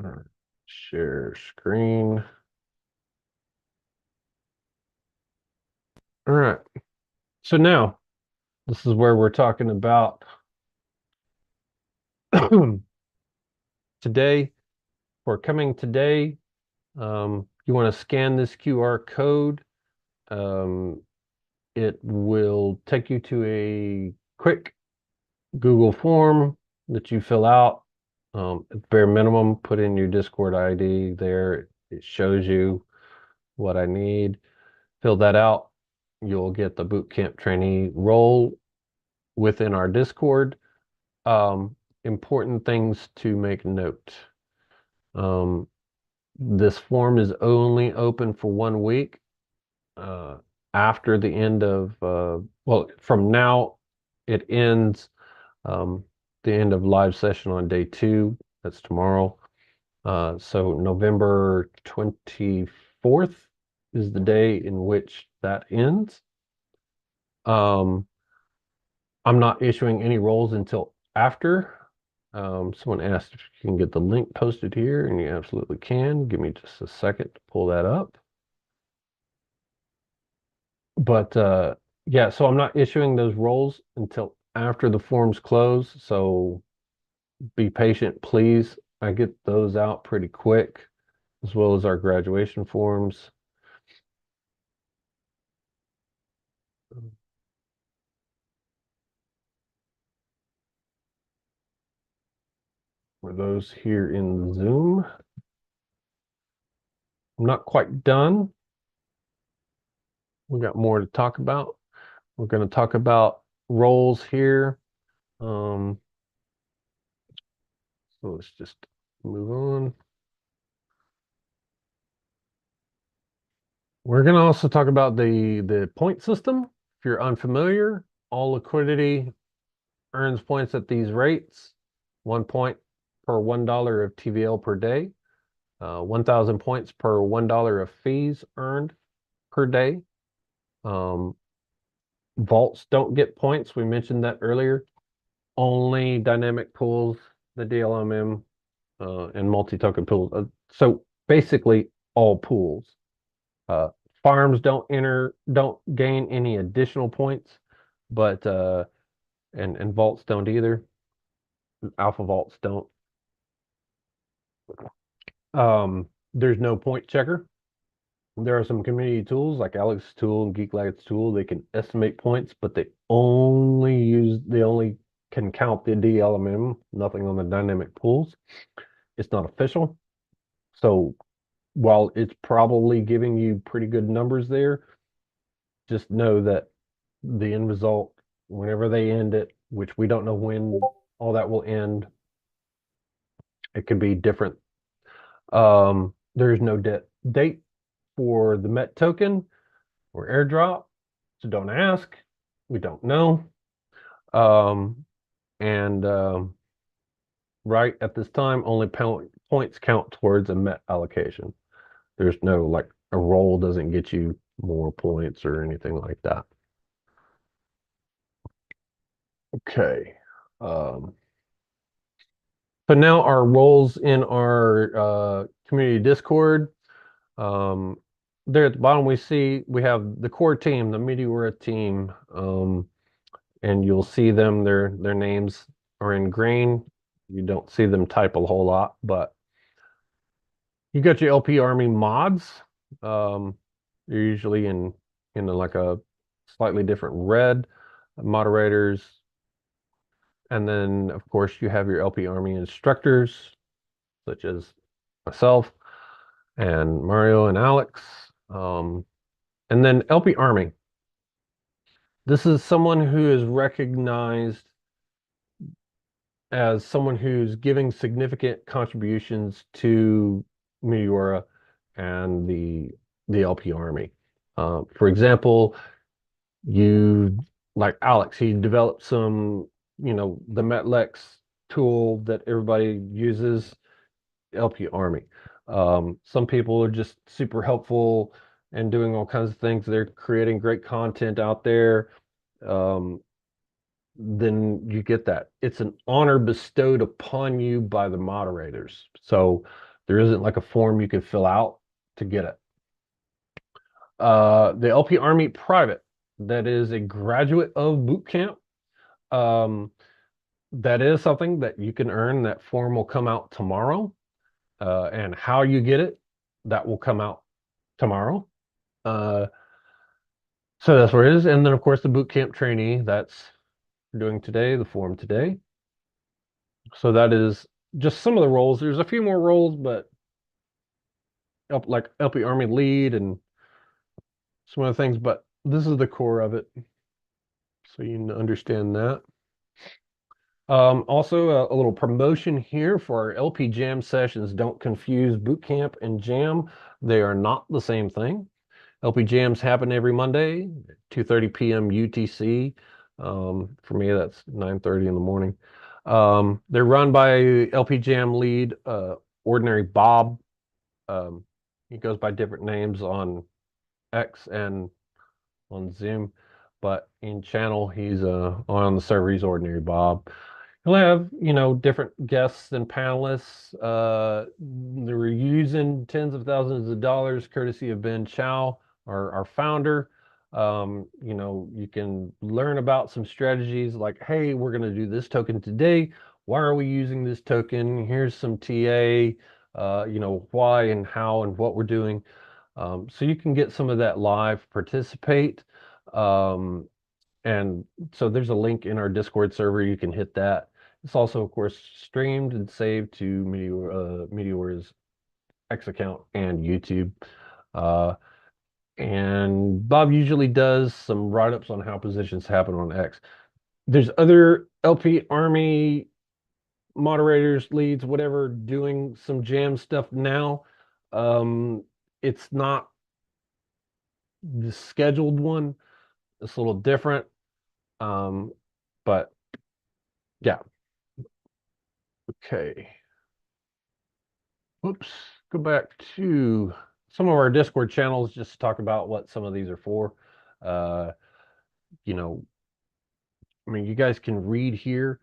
All right. Share screen. All right. So now this is where we're talking about today. For coming today, you want to scan this QR code. It will take you to a quick Google form that you fill out. At bare minimum, put in your Discord ID there. It shows you what I need. Fill that out. You'll get the bootcamp trainee role within our Discord. Important things to make note. This form is only open for 1 week. After the end of, well, from now, it ends the end of live session on day 2. That's tomorrow. So November 24th is the day in which that ends. I'm not issuing any roles until after. Someone asked if you can get the link posted here, and you absolutely can. Give me just a second to pull that up. But yeah, so I'm not issuing those roles until after the forms close. So be patient, please. I get those out pretty quick, as well as our graduation forms. For those here in Zoom, I'm not quite done. We got more to talk about. We're going to talk about roles here. So let's just move on. We're going to also talk about the point system. If you're unfamiliar, all liquidity earns points at these rates. 1 point per $1 of TVL per day. 1,000 points per $1 of fees earned per day. Vaults don't get points. We mentioned that earlier. Only dynamic pools, the DLMM, and multi-token pools. So basically all pools. Farms don't gain any additional points, but and vaults don't either. Alpha vaults don't. There's no point checker. There are some community tools like Alex's tool and GeekLight's tool. They can estimate points, but they only can count the DLMM, nothing on the dynamic pools. It's not official. So while it's probably giving you pretty good numbers there, just know that the end result, whenever they end it, which we don't know when all that will end, it could be different. There's no date for the Met token or airdrop, so don't ask. We don't know. And right at this time, only points count towards a Met allocation. There's no like a roll doesn't get you more points or anything like that. Okay. Um, so now our roles in our community Discord. Um, there at the bottom, we see we have the core team, the Meteora team, and you'll see them. Their names are in green. You don't see them type a whole lot, but you got your LP Army mods. Um, they're usually in like a slightly different red. Moderators, and then of course you have your LP Army instructors, such as myself and Mario and Alex. And then LP Army. This is someone who is recognized as someone who's giving significant contributions to Meteora and the LP Army. For example, you like Alex, he developed some, the Metlex tool that everybody uses, LP Army. Some people are just super helpful and doing all kinds of things. They're creating great content out there. Um, then you get that. It's an honor bestowed upon you by the moderators. So there isn't like a form you can fill out to get it. The LP Army Private, that is a graduate of Bootcamp. Um, that is something that you can earn. That form will come out tomorrow. And how you get it, that will come out tomorrow. Uh, so that's where it is. And then, of course, the Bootcamp trainee, that's doing today, the form today. So that is just some of the roles. There's a few more roles, but like LP Army lead and some other things, but this is the core of it. So you understand that. Also, a little promotion here for our LP Jam sessions. Don't confuse Bootcamp and Jam. They are not the same thing. LP Jams happen every Monday, 2:30 p.m. UTC. For me, that's 9:30 in the morning. They're run by LP Jam lead, Ordinary Bob. He goes by different names on X and on Zoom, but in channel, he's on the server, he's Ordinary Bob. He'll have, different guests and panelists. They're using tens of thousands of dollars courtesy of Ben Chow, our founder. You can learn about some strategies like, hey, we're going to do this token today. Why are we using this token? Here's some TA, why and how and what we're doing. So you can get some of that live, participate. And so there's a link in our Discord server. You can hit that. It's also, of course, streamed and saved to Meteora's X account and YouTube. And Bob usually does some write-ups on how positions happen on X. There's other LP Army moderators, leads, whatever, doing some jam stuff now. It's not the scheduled one. It's a little different. But yeah. Okay. Oops. Go back to some of our Discord channels just to talk about what some of these are for. Uh, you know, you guys can read here.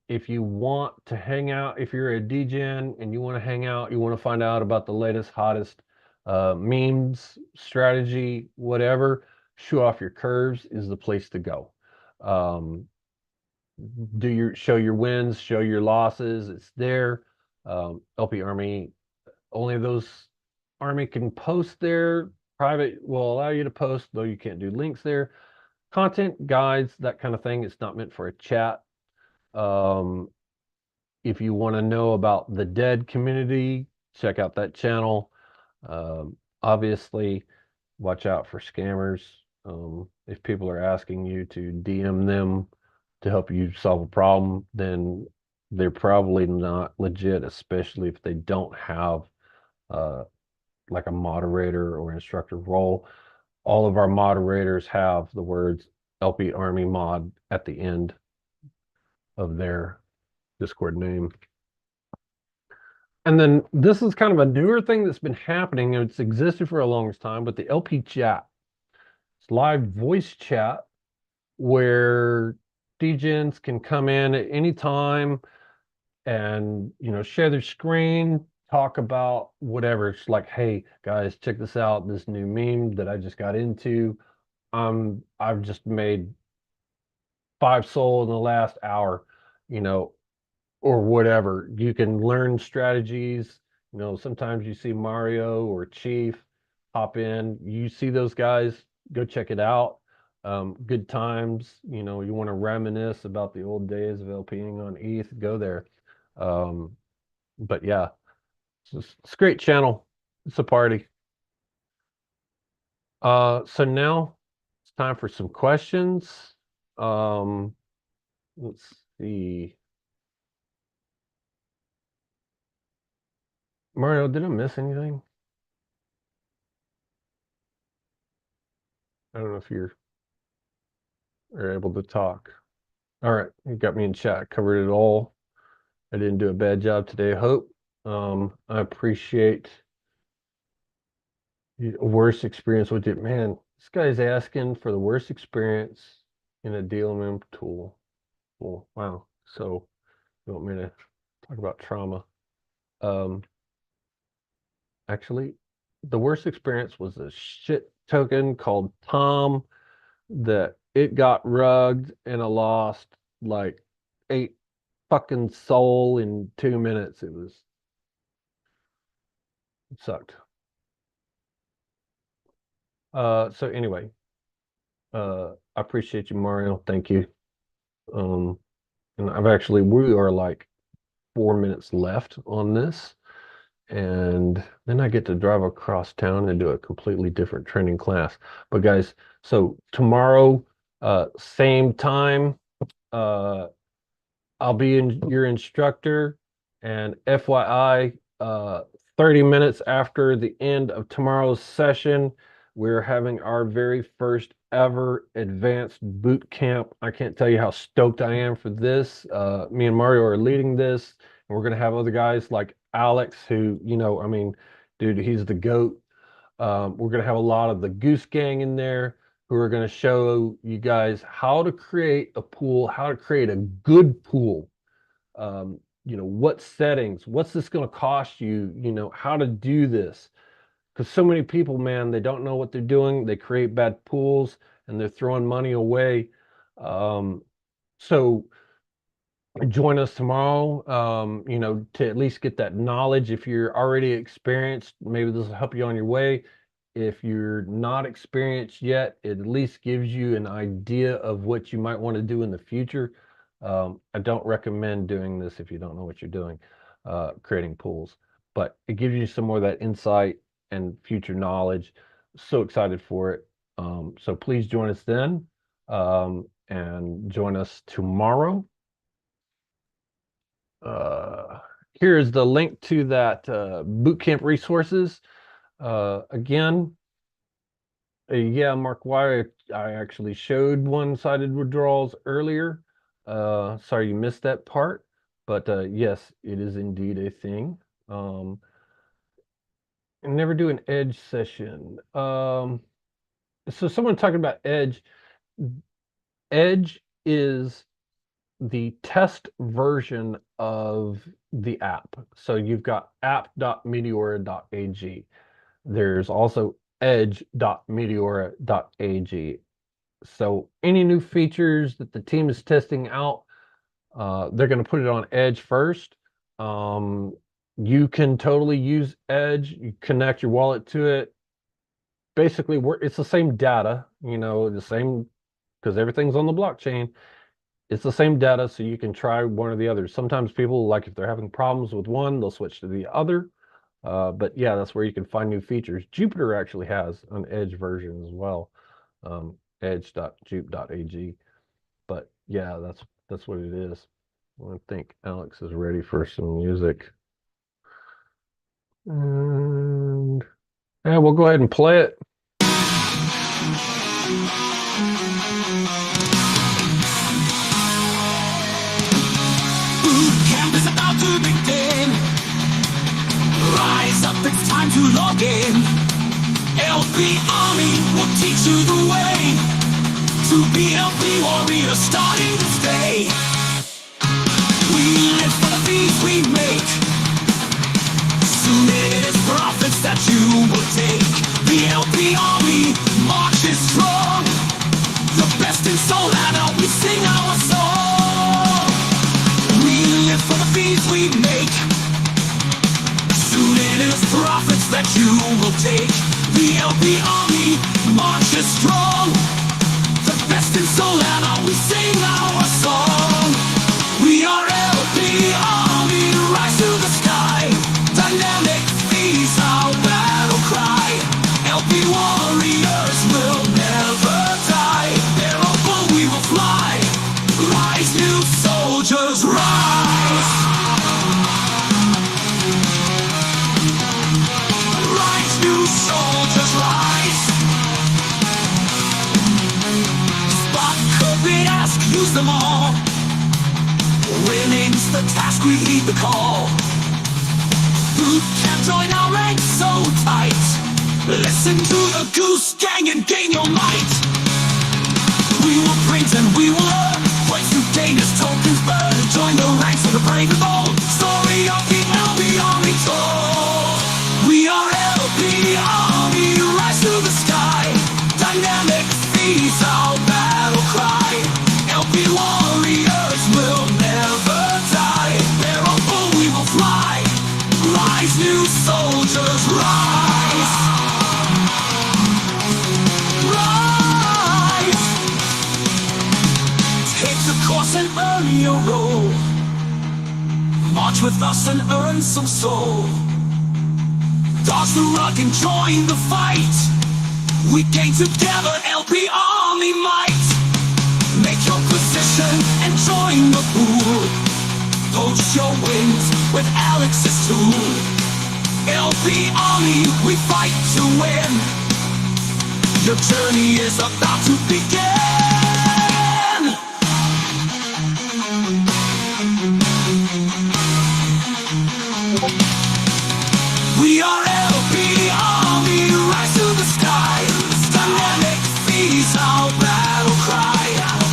If you want to hang out, if you're a DGen and you want to hang out, you want to find out about the latest, hottest memes, strategy, whatever, show off your curves is the place to go. Show your wins, show your losses. It's there. LP Army, only those Army can post there. Private will allow you to post, though you can't do links there. Content, guides, that kind of thing. It's not meant for a chat. If you want to know about the dead community, check out that channel. Obviously, watch out for scammers. If people are asking you to DM them to help you solve a problem, then they're probably not legit, especially if they don't have uh, like a moderator or instructor role. All of our moderators have the words LP Army Mod at the end of their Discord name. And then this is kind of a newer thing that's been happening. It's existed for a long time, but the LP chat. It's live voice chat where DJs can come in at any time and share their screen, talk about whatever. It's like, hey guys, check this out, this new meme that I just got into. I've just made 5 Sol in the last hour, you know, or whatever. You can learn strategies. Sometimes you see Mario or Chief hop in. You see those guys, go check it out. Good times. You want to reminisce about the old days of LPing on ETH, go there. But yeah, it's a great channel. It's a party. So now it's time for some questions. Let's see. Mario, did I miss anything? I don't know if you're able to talk. All right, you got me in chat. Covered it all. I didn't do a bad job today, I hope. I appreciate the worst experience with it. Man, this guy's asking for the worst experience in a DLMM tool. Well, wow. So you want me to talk about trauma? Actually, the worst experience was a shit token called Tom that it got rugged and I lost like 8 fucking Sol in 2 minutes. It sucked. So anyway, I appreciate you, Mario. Thank you. And we are like 4 minutes left on this. And then I get to drive across town and do a completely different training class. But guys, so tomorrow, same time, I'll be your instructor, and FYI, 30 minutes after the end of tomorrow's session, we're having our very first ever advanced boot camp. I can't tell you how stoked I am for this. Me and Mario are leading this, and we're going to have other guys like Alex, who, I mean, dude, he's the GOAT. We're going to have a lot of the Goose Gang in there who are going to show you guys how to create a pool, how to create a good pool. What settings, what's this going to cost you, how to do this. Because so many people, man, they don't know what they're doing. They create bad pools and they're throwing money away. So join us tomorrow, to at least get that knowledge. If you're already experienced, maybe this will help you on your way. If you're not experienced yet, it at least gives you an idea of what you might want to do in the future. I don't recommend doing this if you don't know what you're doing, creating pools, but it gives you some more of that insight and future knowledge. So excited for it. So please join us then, and join us tomorrow. Here's the link to that bootcamp resources. Again, yeah, Mark, why I actually showed one-sided withdrawals earlier. Sorry you missed that part, but yes, it is indeed a thing. And never do an edge session. So someone talking about edge. Edge is the test version of the app. So you've got app.meteora.ag. There's also edge.meteora.ag. So any new features that the team is testing out, they're going to put it on Edge first. You can totally use Edge. You connect your wallet to it. Basically, it's the same data, the same, because everything's on the blockchain. It's the same data, so you can try one or the other. Sometimes people, like if they're having problems with one, they'll switch to the other. But yeah, that's where you can find new features. Jupiter actually has an Edge version as well. edge.jupe.ag. But yeah, that's what it is. I think Alex is ready for some music. And yeah, we'll go ahead and play it. Bootcamp is about to begin. Rise up, it's time to log in. LP Army will teach you the way to be LP warrior starting this day. We live for the fees we make. Soon it is profits that you will take. The LP Army marches strong. The best in soul and now we sing our song. We live for the fees we make. Soon it is profits that you will take. The LP Army marches strong. The best in soul and now we sing our song. We are LP Army, rise to the sky. Dynamic fees, our battle cry. LP warriors will never die. Thereof we will fly. Rise, new soldiers, rise. Rise, new soldiers, rise. Spot, copy, ask, use them all. Winning's the task, we heed the call. Bootcamp, join our ranks so tight. Listen to the Goose Gang and gain your might. We will print and we will earn points to gain as tokens burn. Join the ranks of the brave and bold. Story of the LP Army told. We are LP Army, rise to the sky. Dynamic fees, our battle cry. LP warriors will never die. Thereof we will fly. Rise, new soldiers, rise. Rise. Take the course and earn your role. March with us and earn some soul. Dodge the rug and join the fight. We gain together LP Army might. Make your position and join the pool. Poach your wins with Alex's tool. LP Army, we fight to win. Your journey is about to begin. We are LP Army, rise to the sky. Dynamic fees, our battle cry.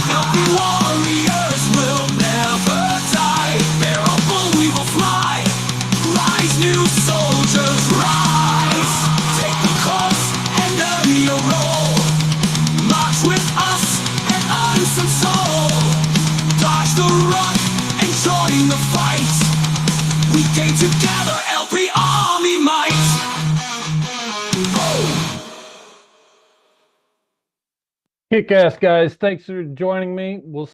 LP warriors will never die. Thereof we will fly. Rise, new soldiers, rise. Take the course and earn your role. March with us and earn some soul. Dodge the run and join the fight. We gain together LP Army might. Kick ass, guys. Thanks for joining me. We'll